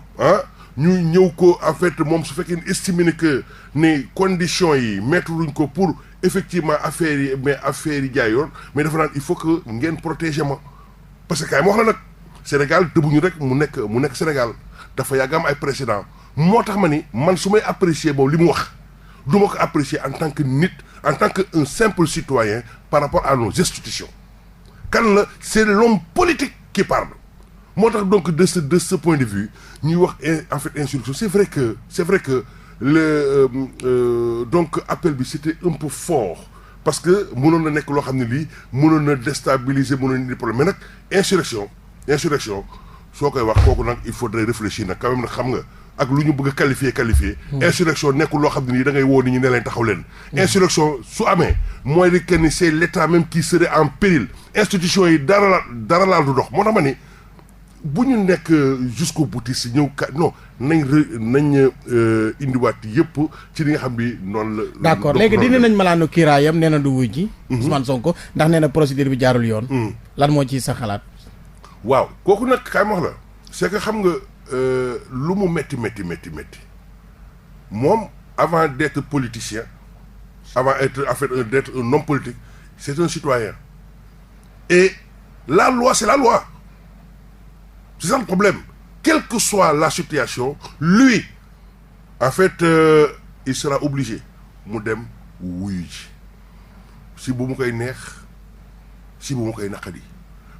ñu ñëw ko en fait moom su fekkee ne estimé ne que ne conditions yi mettre luñ ko pour effectivement affaires yi jaay yoon mais dafa naan il faut que ngeen protéger ma parce que kaay ma wax la nag Sénégal tëbuñu rek mu nekk Sénégal dafa yàgg am ay précédent moo tax ma ni man su may apprécier boobu li mu wax du ma ko apprécier en tant que nit en tant que un simple citoyen par rapport à nos institutions kan la c'est l'homme politique qui parle moo tax donc de ce point de vue ñuy wax en fait insurrection c'est vrai que le donc appel bi c'était un peu fort parce que mënoon na nekk loo xam ne lii mënoon na déstabiliser mënoon na indi problème mais nag insurrection soo koy wax kooku nag il faudrait réfléchir nag quand même nag xam nga ak lu ñu bëgg a qualifier insurrection nekkul loo xam ne nii da ngay woo nit ñi ne leen taxaw leen insurrection su amee mooy di que ni c'est l'état même qui serait en péril institution yi dara laal du dox moo tax ma ni bu ñu nekk jusqu'au boutiste ñëw non nañ indiwaat yëpp ci li nga xam bi noonu la d'accord léegi dindi nañ malaanu kiiraayam nee na du wuy ji Ousmane Sonko ndax nee na procédure bi jaarul yoon lan moo ci sa xalaat waaw kooku nag kaay ma wax la c'est que xam nga lu mu métti moom avant d'être politicien avant d'être un homme politique c'est un citoyen et la loi c'est la loi c'est ça le problème quelle que soit la situation lui en fait il sera obligé mu dem wuyu ji si bu mu koy neex si bu mu koy naqadi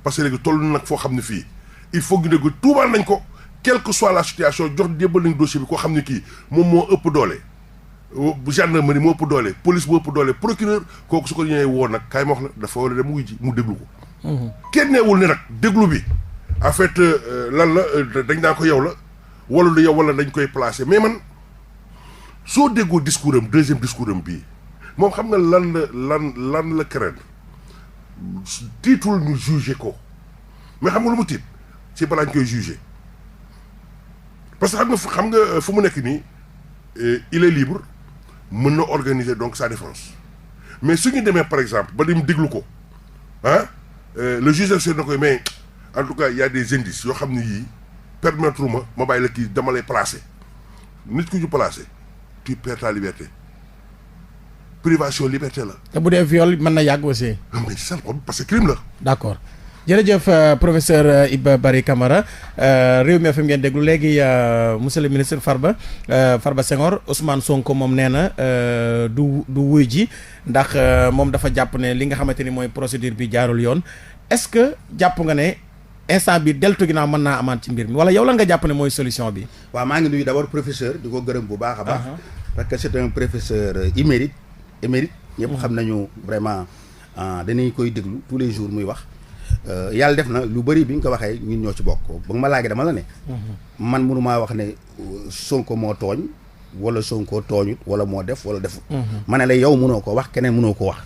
parce que léegi toll nag foo xam ne fii il faut que ñu tuumaal nañ ko quelle que soit la situation jox jébbal nañ dossier bi koo xam ne kii moom moo ëpp doole gendarmerie moo ëpp doole police moo ëpp doole procureur kooku su ko ñëwee woo nag kaay ma wax la dafa war a dem wuy ji mu déglu ko kenn neewul ne nag déglu bi en fait lan la dañ daan ko yow la wala du yow wala dañ koy placer mais man soo déggoo discours am deuxième discours am bii moom xam nga lan la craindre tiitul ñu juger ko mais xam nga lu mu tiit ci balaa ñu koy juger parce que xam nga fu mu nekk nii il est libre mën na organiser donc sa défense mais su ñu demee par exemple ba dem déglu ko le juge na koy mais en tout cas il y a des indices yoo xam ne yii permettre ma bàyyi la kii dama lay placer nit ku ñu placer tu perds ta liberté privation liberté la. te bu dee viol mën na yàgg aussi. mais c'est ça parce que crime la. d'accord jërëjëf professeur Iba Barry Camara Rewmi FM ngeen déglu léegi monsieur le ministre Farba Senghor Ousmane Sonko moom nee na du wuy ji ndax moom dafa jàpp ne li nga xamante ni mooy procédure bi jaarul yoon est-ce que jàpp nga ne instant bi deltu ginnaaw mën naa amaat ci mbir mi wala yow la nga jàpp ne mooy solution bi. waaw maa ngi nuyu d'abord professeur di ko gërëm bu baax a baax. parce que c'est un professeur émérite ñëpp xam nañu vraiment dañuy koy déglu tous les jours muy wax. yàlla def na lu bëri bi nga ko waxee ñun ñoo ci bokk ba nga ma laajee dama la ne man mënumaa wax ne Sonko moo tooñ wala Sonko tooñut wala moo def wala defut ma ne la yow mënoo ko wax keneen mënoo ko wax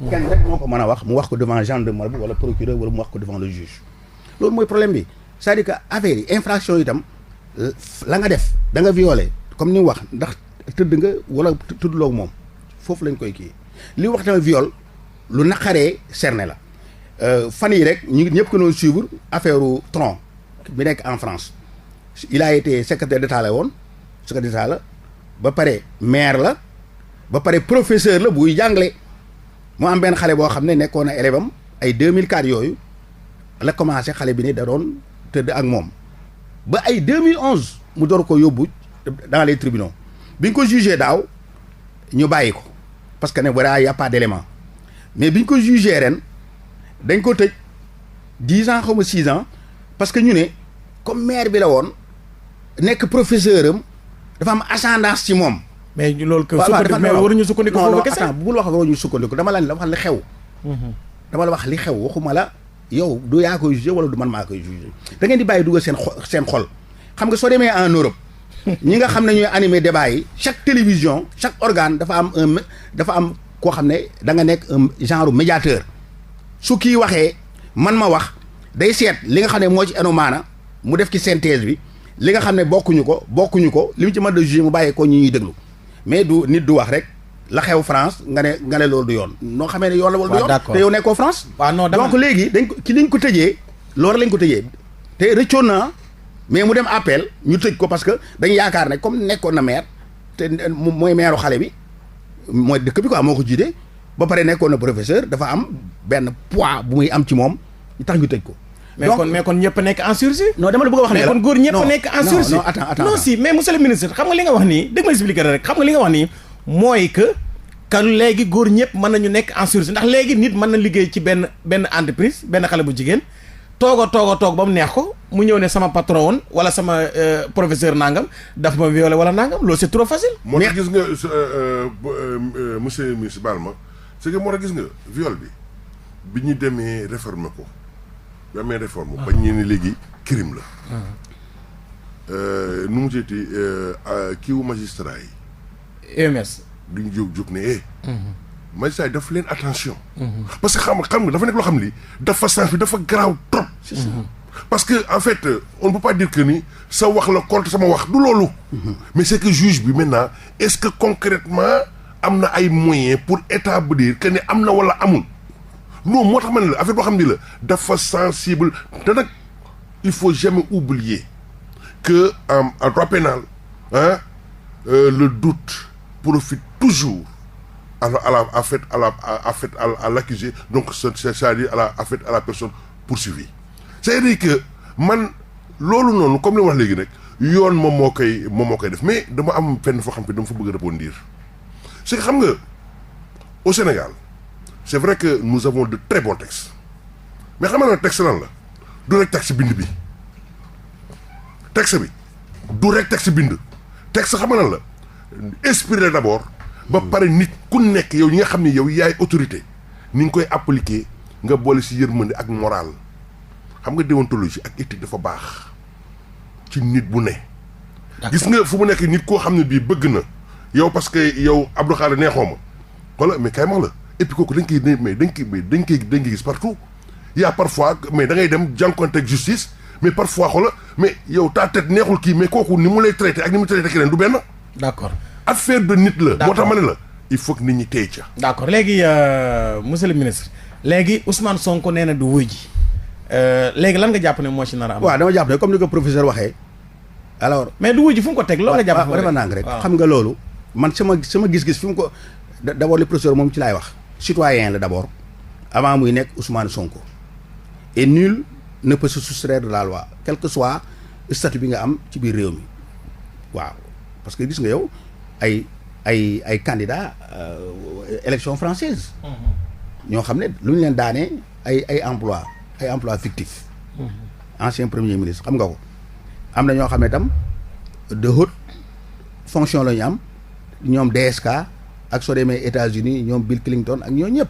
kenn rek moo ko mën a wax mu wax ko devant gendarmerie wala procureur wala mu wax ko devant le juge loolu mooy problème bi c'est-à-dire que affaire yi infraction itam la nga def da nga violé comme ni mu wax ndax tëdd nga wala tëddloo moom foofu lañ koy kii li wax tamit viol lu naqaree cerné la fan yi rek ñu ñëpp ko doon suivre affaire Tron bi nekk en France il a été secrétaire d'État la woon secrétaire d'État la ba pare maire la ba pare professeur la buy jàngale mu am benn xale boo xam ne nekkoon na élève am ay 2004 yooyu la commencé xale bi ne da doon tëdd ak moom ba ay 2011 mu door ko yóbbu dans les tribunaux bi ñu ko jugé daaw ñu bàyyi ko parce que ne voilà y a pas d'élément mais bi ñu ko jugé ren dañ ko tëj 10 ans xaw ma 6 ans parce que ñu ne comme maire bi la woon nekk professeur am dafa am ascendance ci moom. mais loolu que mais waruñu sukkandiku foofu kese. attends bugul wax waruñu sukkandiku dama la wax li xew. dama la wax li xew waxuma la yow du yaa koy jugé wala du man maa koy jugé da ngeen di bàyyi dugal seen xol xam nga soo demee en Europe ñi nga xam ne ñooy animé débat yi chaque télévision chaque organe dafa am koo xam ne da nga nekk un genre médiateur su kii waxee man ma wax day seet li nga xam ne moo ci enu maana mu def ci synthèse bi li nga xam ne bokkuñu ko li mu ci mën de jugé mu bàyyee ko ñi ñuy déglu mais du nit du wax rek la xew France nga ne loolu du yoon noo xamee ne yoon la wala du yoon te yow nekkoo France donc léegi dañ ko ci liñ ko tëjee loolu lañ ko tëjee te rëccoon na mais mu dem appel ñu tëj ko parce que dañ yaakaar ne comme nekkoon na maire te mooy maireu xale bi mooy dëkk bi quoi moo ko jiite ba pare nekkoon na professeur dafa am benn poids bu muy am ci moom tax ñu tëj ko mais kon ñëpp nekk en sursis. non dama la bëgg a wax ne mais kon góor ñëpp nekk en sursis. non attends non si mais monsieur le ministre xam nga li nga wax nii dëgg ma expliquer rek xam nga li nga wax nii mooy que léegi góor ñëpp mën nañu nekk en sursis ndax léegi nit mën na liggéey ci benn entreprise benn xale bu jigéen toog ba mu neex ko mu ñëw ne sama patron woon wala sama professeur nangam daf ma violé wala nangam loolu c'est trop facile. moo tax gis nga monsieur le ministre baal ma c'est que moo tax gis nga viol bi ñu demee réformer ko. bi amee réforme bañ ñu ne léegi crime la nu mu teeti kiiwu magistrat yi UMS duñ jóg ne magistrat yi daf leen attention parce que xam nga dafa nekk loo xam li dafa sens bi dafa garaaw trop parce que en fait on ne peut pas dire que ni sa wax la contre sama wax du loolu mais c'est que juge bi maintenant est-ce que concrètement am na ay moyens pour établir que ne am na wala amul non moo tax ma ne la affaire boo xam ni la dafa sensible te nag il faut jamais oublier que en droit pénal le doute profite toujours à l'accusé donc c'est-à-dire à la personne poursuivie c'est-à-dire que man loolu noonu comme li ma wax léegi nag yoon moom moo koy def mais dama am fenn foo xam ne dama fa bëgg a rebondir c'est que xam nga au Sénégal c'est vrai que nous avons de très bons textes mais xam nga texte lan la du rek texte bind bi texte bi du rek texte bind texte xam nga lan la inspiré d'abord ba pare nit ku nekk yow ñi nga xam ne yow yaay autorité ni nga koy appliquer nga boole ci yërmande ak morale xam nga déontologie ak éthique dafa baax ci nit bu ne gis nga fu mu nekk nit koo xam ne bii bëgg na yow parce que yow Abdou Khadre neexoo ma wala mais kay mag la et puis kooku dañ koy gis partout y a parfois mais da ngay dem jànkonte ak justice mais parfois xoola mais yow ta tête neexul kii mais kooku ni mu lay traité ak ni mu traité keneen du benn. d'accord affaire de nit la. moo tax ma ne la il faut que nit ñi tey ca. d'accord léegi monsieur le ministre léegi Ousmane Sonko nee na du wuy ji léegi lan nga jàpp ne moo ci nar a am. waaw dama jàpp ne comme ni ko professeur waxee alors. mais du wuy ji fu mu ko teg loolu nga jàpp. waaw dafa nang rek xam nga loolu. man sama gis-gis fi mu ko d'abord le professeur moom ci laay wax. citoyen la d'abord avant muy nekk Ousmane Sonko et nul ne peut se soustraire de la loi quel que soit statut bi nga am ci biir réew mi waaw parce que gis nga yow ay candidats élection française ñoo xam ne lu ñu leen daanee ay emploi fictif ancien premier ministre xam nga ko am na ñoo xam ne tam de haute fonction la ñu am ñoom DSK ak soo demee États-Unis ñoom Bill Clinton ak ñoo ñëpp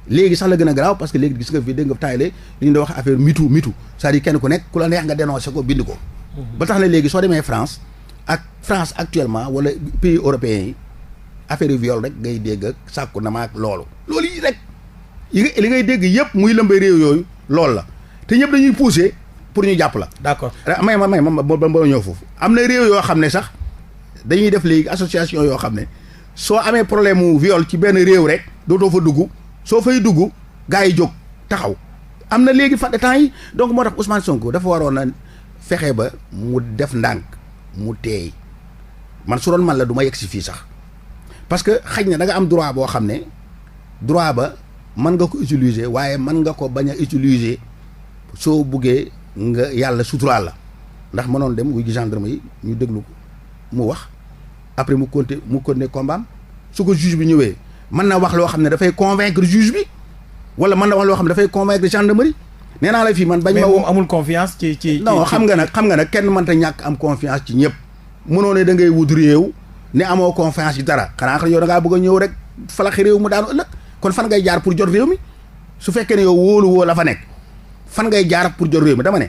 léegi sax la gën a garaaw parce que léegi gis nga fi dégg nga tayle li ñu doon wax affaire mitu c'est-à-dire kenn ku nekk ku la neex nga dénoncé ko bind ko ba tax na léegi soo demee France actuellement wala pays européens yi affaire viol rek ngay dégg ak sàkku na ma ak loolu yi rek li ngay dégg yëpp muy lëmbay réew yooyu loolu la te ñëpp dañuy pousser pour ñu jàpp la d'accord may ma ñëw foofu am na réew yoo xam ne sax dañuy def léegi association yoo xam ne soo amee problème mu viol ci benn réew rek dootoo fa dugg soo fay dugg gars yi jóg taxaw am na léegi fàtte temps yi donc moo tax Ousmane Sonko dafa waroon a fexe ba mu def ndànk mu teey man su doon man la du ma yegg si fii sax parce que xëy na da nga am droit boo xam ne droit ba mën nga ko utiliser waaye mën nga ko bañ a utiliser soo buggee nga yàlla suturaal la ndax mënoon dem wuy gi gendarme yi ñu déglu mu wax après mu continuer combat am su ko juge bi ñëwee mën na wax loo xam ne dafay convaincre juge bi wala mën na wax loo xam ne dafay convaincre gendarmerie nee naa la fii man bañ ma moom amul confiance ci non xam nga nag kenn mënta ñàkk am confiance ci ñëpp mënoo ne da ngay wut réew ne amoo confiance ci dara xanaa xam yow da ngaa bëgg a ñëw rek falaxi réew mu daanu ëllëg kon fan ngay jaar pour jot réew mi su fekkee ne yow wóolu la fa nekk fan ngay jaar pour jot réew mi dama ne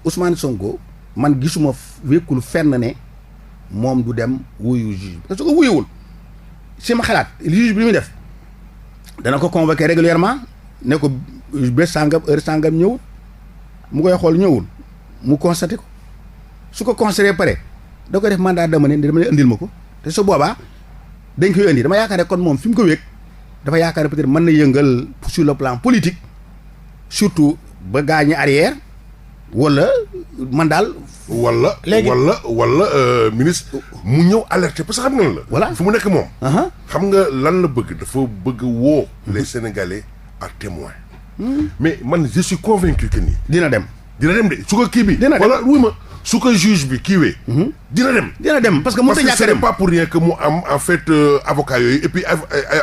Ousmane Sonko man gisuma wékkul fenn ne moom du dem wuyu juge parce que su ko wuyuwul si ma xalaat juge bi li muy def dana ko convoquer régulièrement ne ko bés sàngam heure sàngam ñëwul mu koy xool ñëwul mu constaté ko su ko constaté pare da ko def mandat dama ne indil ma ko te su boobaa dañ koy indi dama yaakaar ne kon moom fi mu ko wékk dafa yaakaar ne peut-être mën na yëngal sur le plan politique surtout ba gaañi arrière wala man daal. wala ministre mu ñëw alerter parce que xam nga la. voilà fu mu nekk moom. xam nga lan la bëgg dafa bëgg woo. les Sénégalais à témoin. mais man je suis convaincu que nii. dina dem de su ko kii bi. dina dem wala wuy ma su ko juge bi kiiwee. dina dem parce que mënut a ñàkk a dem c'est pas pour rien que mu am en fait avocat yooyu et puis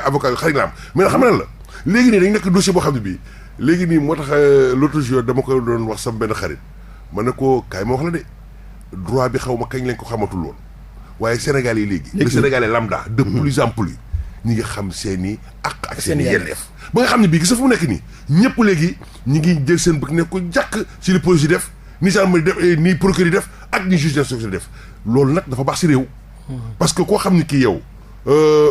avocat yu xarit la am mais xam nga lan la léegi nii dañ nekk dossier boo xam ne bii léegi nii moo tax l'autre jour dama ko doon wax sama benn xarit ma ne ko kaay ma wax la de droit bi xaw ma kañ lañ ko xamatul woon waaye Sénégal yi léegi le Sénégalais lambda de plus en plus ñi ngi xam seen i ak seen i yelleef ba nga xam ne bii gis nga fu mu nekk nii ñëpp léegi ñi ngi jël seen bëgg ne ko jàkk ci li police yi def ni gendarmerie def ni procureur yi def ak ni juge d'instruction def loolu nag dafa baax ci réew parce que koo xam ni kii yow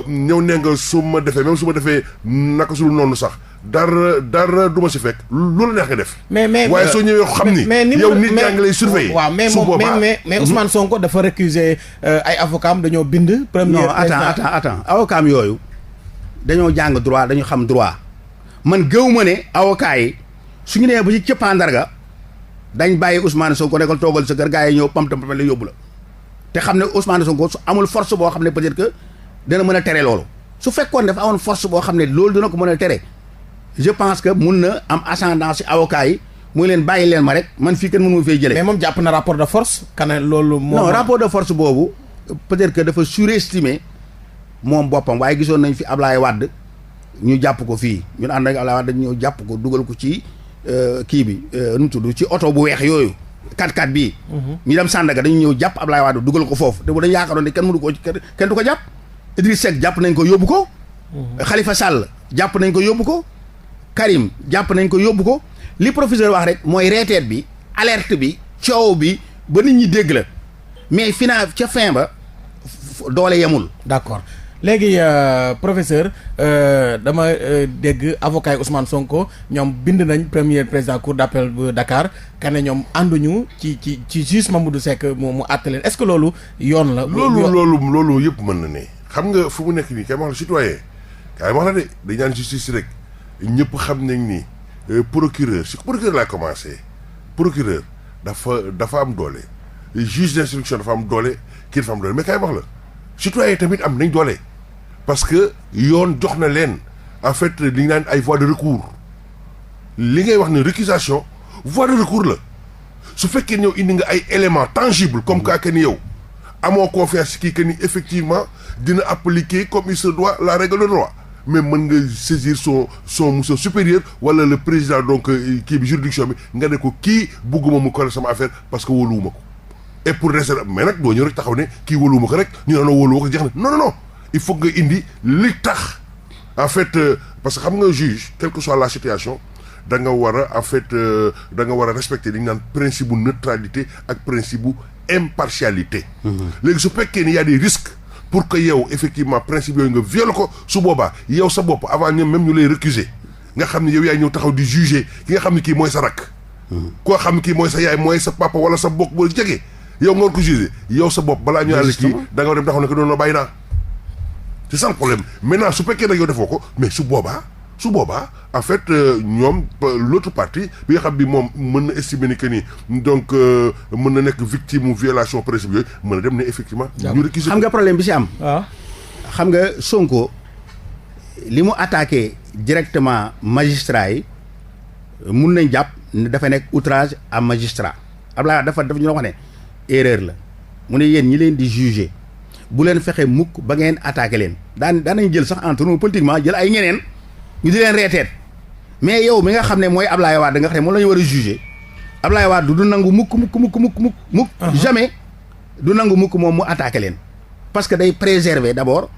ñëw nee nga su ma defee naka su noonu sax dara du ma si fekk loolu neex nga def. mais waaye soo ñëwee xam ni. yow nit ñaa ngi lay surveiller. waaw mais moom mais Ousmane Sonko dafa récuser ay avocats am dañoo bind. premier non attends avocats am yooyu dañoo jàng droit dañu xam droit man gëw ma ne avocats yi su ñu nee ba ci cëppaandarga dañ bàyyi Ousmane Sonko nekkal toogal sa kër gars yi ñëw pamtam la yóbbu la te xam ne Ousmane Sonko su amul force boo xam ne peut-être que dana mën a tere loolu su fekkoon dafa amoon force boo xam ne loolu dina ko mën a tere. je pense que mun na am ascendance ci avocats yi muy leen bàyyi leen ma rek man fii kenn mënu ma fay jëlee. mais moom jàpp na rapport de force. kana loolu non rapport de force boobu peut-être que dafa surestimé moom boppam waaye gisoon nañ fi Ablaye Wade ñu jàpp ko fii ñun ànd ak Ablaye Wade ñu jàpp ko dugal ko ci kii bi nu mu tudd ci oto bu weex yooyu 4x4 bii. ñu dem Sandaga dañu ñëw jàpp Ablaye Wade dugal ko foofu te bu dañu yaakaaroon ne kenn mënu ko kenn du ko jàpp Idriss Seck jàpp nañ ko yóbbu ko. Khalifa Sall jàpp nañ ko yóbbu ko. Karim jàpp nañ ko yóbbu ko li professeur wax rek mooy reeteet bi alerte bi coow bi ba nit ñi dégg la mais final ca fin ba doole yemul. d'accord léegi professeur dama dégg avocat yi Ousmane Sonko ñoom bind nañ premier président cour d'appel bu Dakar kane ñoom ànduñu ci juge Mamadou Seck mu àtte leen est-ce que loolu yoon la. loolu yëpp mën na ne xam nga fu mu nekk nii kay ma wax la citoyen kay ma wax la de dañ naan justice rek. ñëpp xam nañ ni procureur laa commencé procureur dafa am doole juge d'instruction dafa am doole kii dafa am doole mais kay wax la citoyen tamit am nañ doole parce que yoon jox na leen en fait li ñu naan ay voies de recours li ngay wax ne récusation voie de recours la su fekkee ñëw indi nga ay éléments tangibles comme que ni yow amoo confiance kii que ni effectivement dina appliquer comme il se doit la règle de droit mais mën nga saisir son supérieur wala le président donc kii bi juridiction bi nga ne ko kii bugguma mu correct sama affaire parce que wóoluwuma ko et pour rester mais nag doo ñëw rek taxaw ne kii wóoluwuma ko rek ñu ne wóoluwuma ko jeex na non il faut nga indi li tax en fait parce que xam nga juge quelle que soit la situation da nga war a en fait da nga war a respecter li ñu naan principe bu neutralité ak principe bu impartialité. léegi su fekkee ni y a des risques. pour que yow effectivement principe yooyu nga viole ko su boobaa yow sa bopp avant ñoom même ñu lay récuser nga xam ne yow yaay ñëw taxaw di juger ki nga xam ne kii mooy sa rakk. koo xam ne kii mooy sa yaay mooy sa papa wala sa bokk boo jege yow nga war ko juger yow sa bopp balaa ñu àll kii da nga war dem taxaw ne ko doon bàyyi naa. c'est ça le problème maintenant su fekkee nag yow defoo ko mais su boobaa en fait ñoom l'autre partie bi nga xam bi moom mën na estimer ni que ni donc mën na nekk victime ou violation principe yooyu mën na dem ne effectivement. ñu récuser xam nga problème bi si am. waaw xam nga Sonko li mu attaqué directement magistrat yi mun nañ jàpp ne dafa nekk outrage à magistrat Abdoulaye dafa ñu wax ne erreur la mu ne yéen ñi leen di juger bu leen fexe mukk ba ngeen attaqué leen daan nañ jël sax entre nous politiquement jël ay ñeneen ñu di leen reeteet mais yow mi nga xam ne mooy Ablaye Wade nga xam ne moom la ñu war a juger Ablaye Wade du nangu mukk jamais du nangu mukk moom mu attaqué leen parce que day préserver d'abord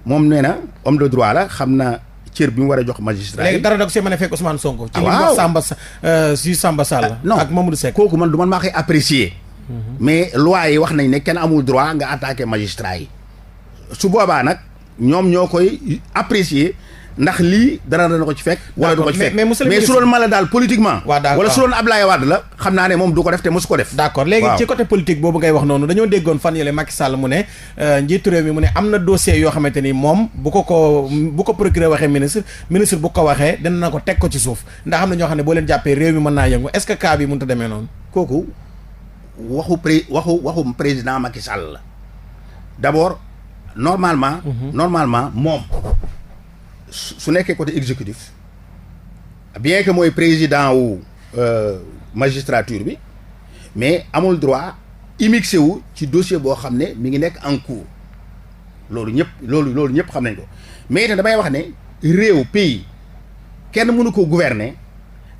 moom nee na homme de droit la xam na cër bi mu war a jox magistrat yi. léegi dara doog see mën a fekk Ousmane Sonko. ci li mu wax Samba Sall. ak Mamadou Seck kooku man du man maa koy apprécier. mais loi yi wax nañ ne kenn amul droit nga attaquer magistrat yi. su boobaa nag ñoom ñoo koy apprécier ndax lii dara dana ko ci fekk. wala du ko ci fekk mais su doon mala daal politiquement. wala su doon Ablaye Wade la xam naa ne moom du ko def te mosu ko def. d'accord léegi ci côté politique boobu ngay wax noonu dañoo déggoon fan yële Macky Sall mu ne njiitu réew mi mu ne am na dossier yoo xamante ni moom bu ko procureur waxee ministre bu ko waxee dina na ko teg ko ci suuf ndax am na ñoo xam ne boo leen jàppee réew mi mën naa yëngu est-ce que cas bi mënut a demee noonu. kooku waxu président Macky Sall la d'abord normalement moom. su nekkee côté exécutif bien que mooy président wu magistrature bi mais amul droit immixé wu ci dossier boo xam ne mi ngi nekk en cours loolu ñëpp xam nañ ko mais itam damay wax ne réew pays kenn mënu ko gouverner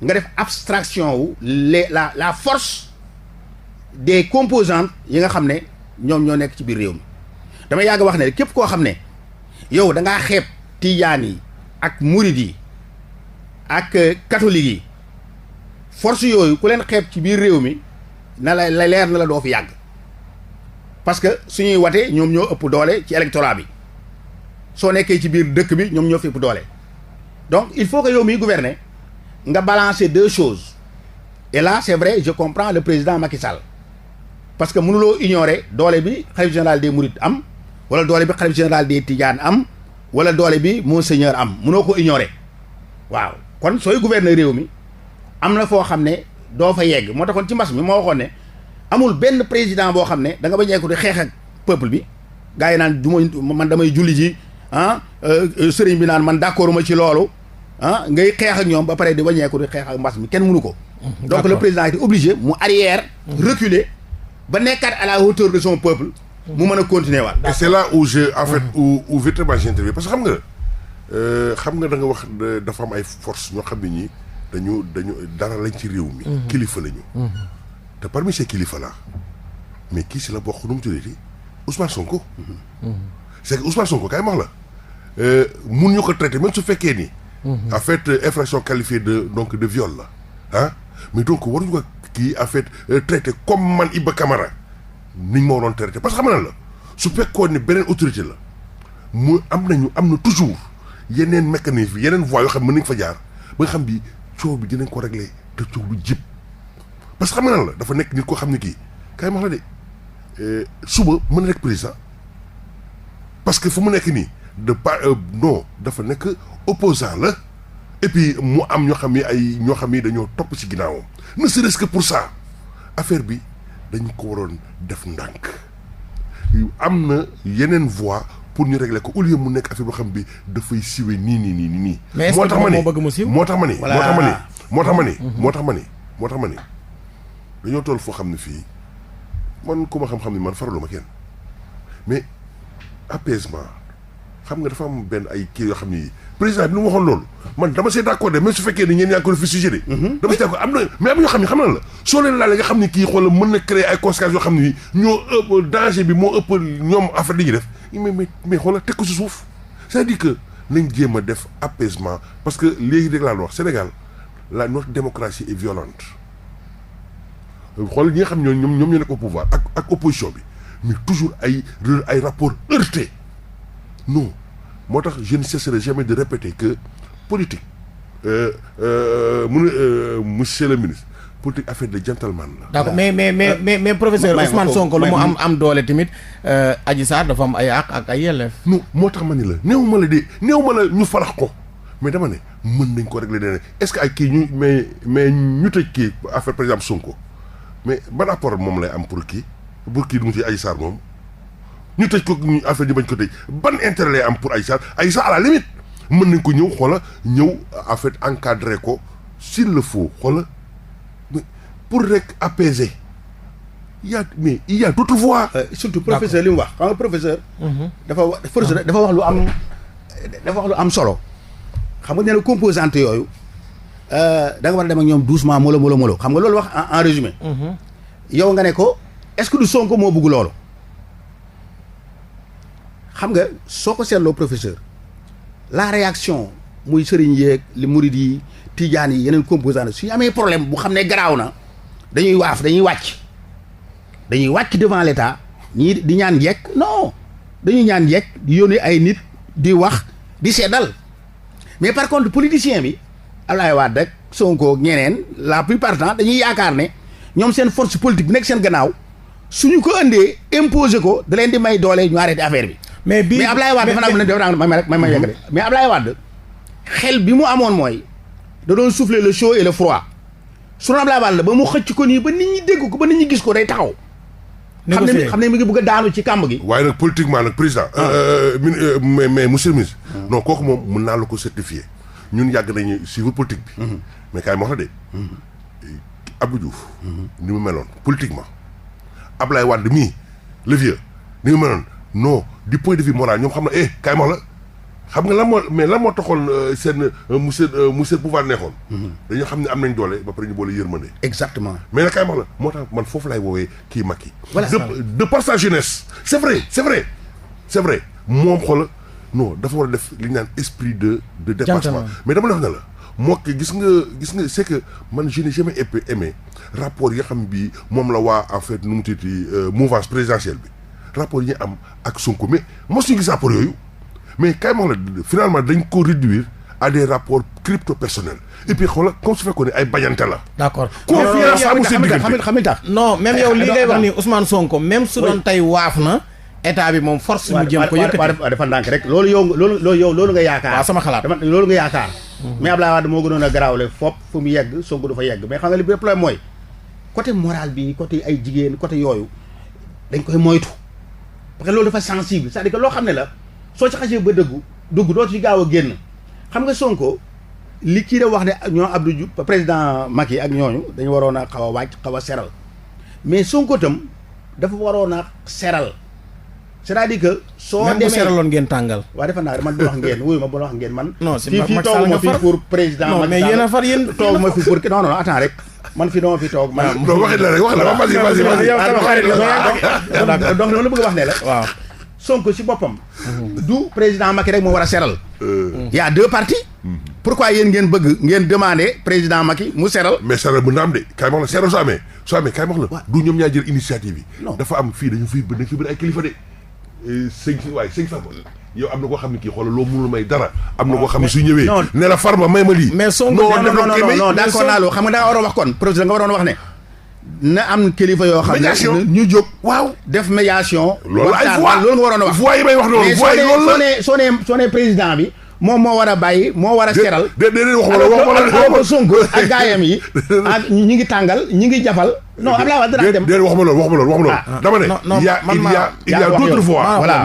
nga def abstraction wu la force des composantes yi nga xam ne ñoom ñoo nekk ci biir réew mi damay yàgg wax ne képp koo xam ne yow da ngaa xeeb tijaan yi ak murid yi ak catholique yi force yooyu ku leen xeeb ci biir réew mi na la leer na la doo fi yàgg parce que suñuy watee ñoom ñoo ëpp doole ci électorat bi soo nekkee ci biir dëkk bi ñoom ñoo fi ëpp doole donc il faut que yow miy gouverner nga balancer deux choses et là c'est vrai je comprends le président Macky Sall parce que mënuloo ignorer doole bi khalife général des mourides am wala doole bi khalife général des tidiane am wala doole bi monseigneur am mënoo ko ignorer waaw kon sooy gouverner réew mi am na foo xam ne doo fa yegg moo taxoon ci mbas mi moo waxoon ne amul benn président boo xam ne da nga ba ñeeku di xeex ak peuple bi gars yi naan du man damay julli ji sëriñ bi naan man d'accord ma ci loolu ngay xeex ak ñoom ba pare di bañeeku di xeex ak mbas mi kenn mënu ko donc le président était obligé mu arrière reculer ba nekkaat à la hauteur de son peuple mu mën a continuer waat. et c'est là où où véritablement j'interviens parce que xam nga da nga wax dafa am ay force ñoo xam ne ñii dañu dara lañ ci réew mi. kilifa lañu. te parmi ces kilifa là mais kii si la bokk nu mu tuddati Ousmane Sonko. c'est que Ousmane Sonko kay wax la mun ñu ko traiter même su fekkee ni. en fait infraction qualifiée de viol la mais donc waruñu ko kii en fait traiter comme man Iba Camara. niñ ma waroon traité parce que xam na la su fekkoon ne beneen autorité la mu am na toujours yeneen mécanisme yeneen voies yoo xam ne mën nañ fa jaar ba nga xam bi coow bi dinañ ko régler te coow du jib parce que xam na la dafa nekk nit koo xam ne kii kay ma wax la de suba mën na nekk président parce que fu mu nekk nii non dafa nekk opposant la et puis mu am ñoo xam ne dañoo topp ci ginnaawam ne serait-ce que pour ça affaire bi dañu ko waroon def ndànk am na yeneen voie pour ñu régler ko au lieu mu nekk affaire boo xam bi dafay siwe nii. mais est-ce que moo bëgg mu siiw moo tax ma ni dañoo toll foo xam ne fii man ku ma xam-xam ni man faraluma kenn mais apaisement xam nga dafa am benn ay kii yoo xam ni président bi lu mu waxoon loolu man dama see d'accord de même su fekkee ne ñeen yaa ngi ko def fi sujet de dama see d'accord am na mais am na ñoo xam ne xam na la soo leen laalee nga xam ne kii xoolal mën na créer ay conséquences yoo xam ne ñoo ëpp danger bi moo ëpp ñoom affaire li ñuy def mais xoolal teg ko si suuf c'est-à-dire que nañ jéem a def apaisement parce que léegi rek laa wax Sénégal notre démocratie est violente xoolal ñi nga xam ñoom ñoo nekk au pouvoir ak opposition bi mais toujours ay rapports heurtés non moo tax je ne cesserai jamais de répéter que politique monsieur le ministre politique affaire de gentleman la. d'accord mais professeur Ousmane Sonko lu mu am doole tamit Adji Sarr dafa am ay àq ak ay yelleef. non moo tax ma ni la néew ma la ñu falax ko mais dama ne mën nañ ko régler nee est-ce que ay kii ñu mais ñu tëj kii affaire par exemple Sonko mais ban rapport moom lay am pour kii du mu ci Adji Sarr moom. ñu tëj ko ñu affaire ñu bañ ko tëj ban intérêt lay am pour Adji Sarr à la limite mën nañ ko ñëw en fait encadrer ko s'il le faut pour rek apaiser il y a d'autres voies. surtout professeur li mu wax xam nga professeur. dafa wax lu am solo. xam nga nee na composante yooyu da nga war a dem ak ñoom doucement molo xam nga loolu wax en résumé. yow nga ne ko est-ce que du Sonko moo bëgg loolu. xam nga soo ko seetloo professeur la réaction muy sëriñ yeeg li murid yi tijaan yi yeneen composante su ñu amee problème bu xam ne garaaw na dañuy wàcc devant l'état ñii di ñaan njekk non dañuy ñaan njekk di yónnee ay nit di wax di seddal mais par contre politicien bi Abdoulaye Wade rek Sonko ñeneen la plupart temps dañuy yaakaar ne ñoom seen force politique bi nekk seen gannaaw suñu ko indee imposer ko da leen di may doole ñu arrêté affaire bi. mais Abdoulaye Wade dafa naa ma yegg de mais Abdoulaye Wade xel bi mu amoon mooy da doon souffler le chaud et le froid su doon Abdoulaye Wade ba mu xëcc ko nii ba nit ñi dégg ko ba nit ñi gis ko day taxaw. xam ne mi ngi bëgg a daanu ci kàmb gi. waaye nag politiquement nag président. mais monsieur le ministre. non kooku moom mun naa la ko certifier ñun yàgg nañu suivre politique bi. mais kaay ma wax la de. Abdou Diouf. ni mu meloon politiquement. Abdoulaye Wade mii le vieux ni mu meloon non du point de vue moral ñoom xam na kaay ma wax la xam nga lan moo taxoon seen monsieur pouvoir neexoon. dañoo xam ne am nañ doole ba pare ñu boole yërmande. exactement mais nag kaay ma wax la moo tax man foofu laay woowee kii Macky. voilà de par sa jeunesse. c'est vrai moom xoola non dafa war a def li ñu naan esprit de dépassement. mais dama la wax ne la moo gis nga c'est que man je n'ai jamais aimé rapport yi nga xam bi moom la waa en fait nu mu tuddati mouvance présidentielle bi rapport yi ñu am ak Sonko mais mosuñu gis rapport yooyu. mais kay ma wax la finalement dañ ko réduire à des rapports crypto personnels et puis xoolal comme su fekkoon ne ay bañante la. d'accord confiance amul seen diggante xam nga tax non même yow li ngay wax ni Ousmane Sonko même su doon tey waaf na état bi moom force mu jëm ko yëkkati dafa ndànk rek loolu nga yaakaar. waaw sama xalaat loolu nga yaakaar. mais Abdoulaye Wade moo gënoon a garaawle fop fu mu yegg Sonko du fa yegg mais xam nga li problème mooy côté moral bi côté ay jigéen côté yooyu dañ koy moytu parce que loolu dafa sensible c'est-à-dire que loo xam ne la soo ci xasee ba dugg doo ci gaaw a génn xam nga Sonko li kii da wax ne ñoo Abdou Diouf président Macky ak ñooñu dañu waroon a xaw a wàcc xaw a seral mais Sonko tam dafa waroon a seral c'est-à-dire que soo demee même bu seraloon ngeen tàngal. waaw defe naa man bu wax ngeen wuyu ma bu wax ngeen man. non si fii toog ma fi pour président. non mais yéen a far yéen toog ma fi pour non attends rek man fi dama fi toog. man non waxit la rek wax la vas-y. yow sama xarit la donc dama la bëgg a wax ne la. waaw Sonko si boppam. du président Macky rek moo war a seral. y a deux partis. pourquoi yéen ngeen bëgg ngeen demander président Macky mu seral. mais seral mën na am de kaay ma wax la seral soo amee kaay ma wax la. du ñoom ñaa jël initiative yi. dafa am fii dañu fi bëri ay kilifa de. sëñ Farba yow am na koo xam ne kii xoolal loo mënul may dara. am na koo xam ne su ñëwee. ne la Farba may ma lii. mais Sonko non d'accord naa loo xam nga da nga waroon wax kon professeur nga waroon wax ne. na am kilifa yoo xam ne ñu jóg. waaw def médiation. loolu ay voix loolu nga waroon a wax. voix yi may wax noonu voix yi loolu la mais soo nee président bi. moom moo war a bàyyi moo war a seral. déedéet waxuma Sonko ak gaayam yi ak ñi ngi tàngal ñi ngi jafal. non Abdoulaye Wade dana dem déedéet waxuma loolu. dama ne il y a d'autres voies. voilà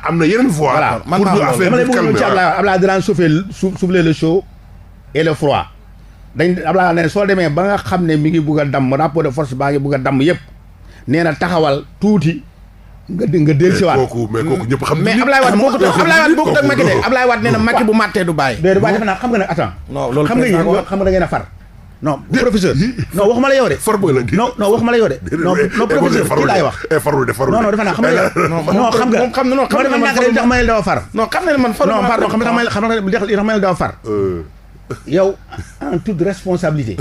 am na yeneen voies. voilà pour ñu affaire bi calmer ci Abdoulaye dana souffler le chaud et le froid. Abdoulaye ne soo demee ba nga xam ne mi ngi bugg a damm rapport de force baa ngi bugg a damm yëpp nee na taxawal tuuti. nga dellusiwaat mais kooku ñëpp xam. mais Abdoulaye Wade moo ko tax Abdoulaye Wade boo ko tax Macky de Abdoulaye Wade nee na Macky bu màttee du bàyyi. déedéet waaye defe naa xam nga ne attends. non loolu xam nga da ngeen a far. non professeur. non waxuma la yow de. far booy la non waxuma la yow de. non professeur kii laay wax. farul de non defe naa xam nga. non xam nga xam na xam nga man tax ma leen dafa far. non xam na man far. non pardon xam nga tax ma leen dafa far. yow en toute responsabilité.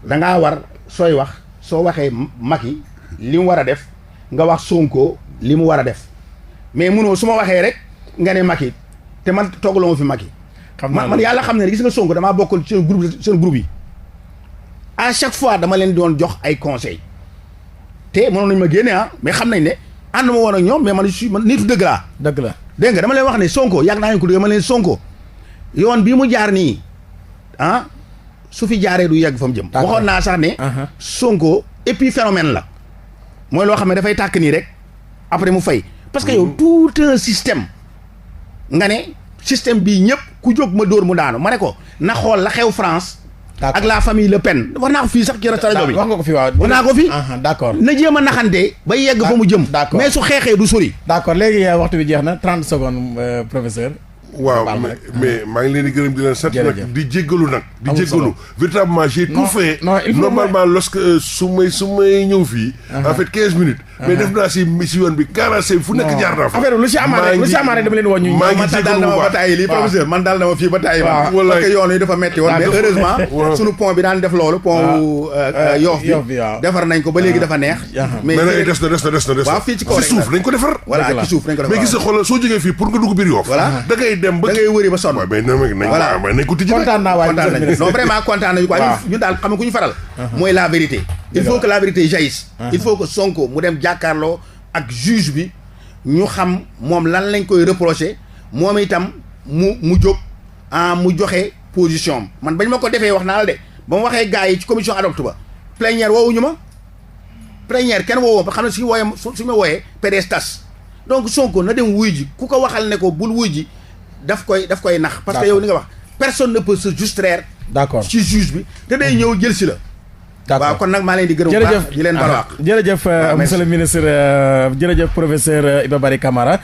da ngaa war sooy wax soo waxee Macky li mu war a def nga wax Sonko li mu war a def mais munoo su ma waxee rek nga ne Macky te man toogaloo ma fi Macky. man yàlla xam ne gis nga Sonko damaa bokkul seen groupe yi à chaque fois dama leen doon jox ay conseils te mënoon nañu ma génne mais xam nañ ne ànd ma woon ak ñoom mais man nitu dëgg laa. dëgg la dégg nga dama leen wax ne Sonko yàgg naa leen ko dégg ma leen Sonko yoon bii mu jaar nii su fi jaaree du yegg fa mu jëm. waxoon naa sax ne. Sonko épiphénomène la. mooy loo xam ne dafay tàkk nii rek après mu fay parce que yow tout un système nga ne système bii ñëpp ku jóg ma dóor mu daanu ma ne ko na xool la xew France ak la famille Le Pen wax naa ko fii sax ci rajo bi wax nga ko fi waaw wax naa ko fi d'accord na jéem a naxante ba yegg fa mu jëm mais su xeexee du sori d'accord léegi waxtu bi jeex na 30 secondes professeur waaw mais maa ngi leen di gërëm di leen sant nag di jéggalu nag di jéggalu véritablement j'ai tout fait normalement lorsque su may ñëw fii en fait 15 minutes mais def naa si yoon bi 45 fu nekk jaar naa fa affaire lu si amaare dama leen woon ñu maa ngi daal na ma ba tàyyi lii professeur man daal na ma fii ba tàyyi parce que yoon yi dafa metti woon mais heureusement suñu pont bi daan def loolu pont Yoff bi defar nañ ko ba léegi dafa neex mais nag des na waaw fii ci kaw ci suuf nañ ko defar voilà ci suuf nañ ko defar mais gis nga xoolal soo jógee fii pour nga dugg biir Yoff da ngay dem ba da ngay wëri ba sonn nañ ko tijji kontaan naa waay non vraiment kontaan nañu quoi ñun daal xam nga ku ñu faral mooy la vérité il faut que la vérité jaillisse il faut que Sonko mu dem jàkkaarloo ak juge bi ñu xam moom lan lañ koy reprocher moom itam mu jóg mu joxe position am man bañ ma ko defee wax naa la de ba mu waxee gars yi ci commission ad hoc ba plénière woowuñu ma plénière kenn woowoo ba xam ne suñu ma wooyee PDS tas donc Sonko na dem wuy ji ku ko waxal ne ko bul wuy ji daf koy nax parce que yow li nga wax personne ne peut se soustraire d'accord ci juge bi te day ñëw jël si la d'accord waaw kon nag maa leen di gërëm baax di leen balaax jërëjëf monsieur le ministre jërëjëf professeur Iba Barry Camara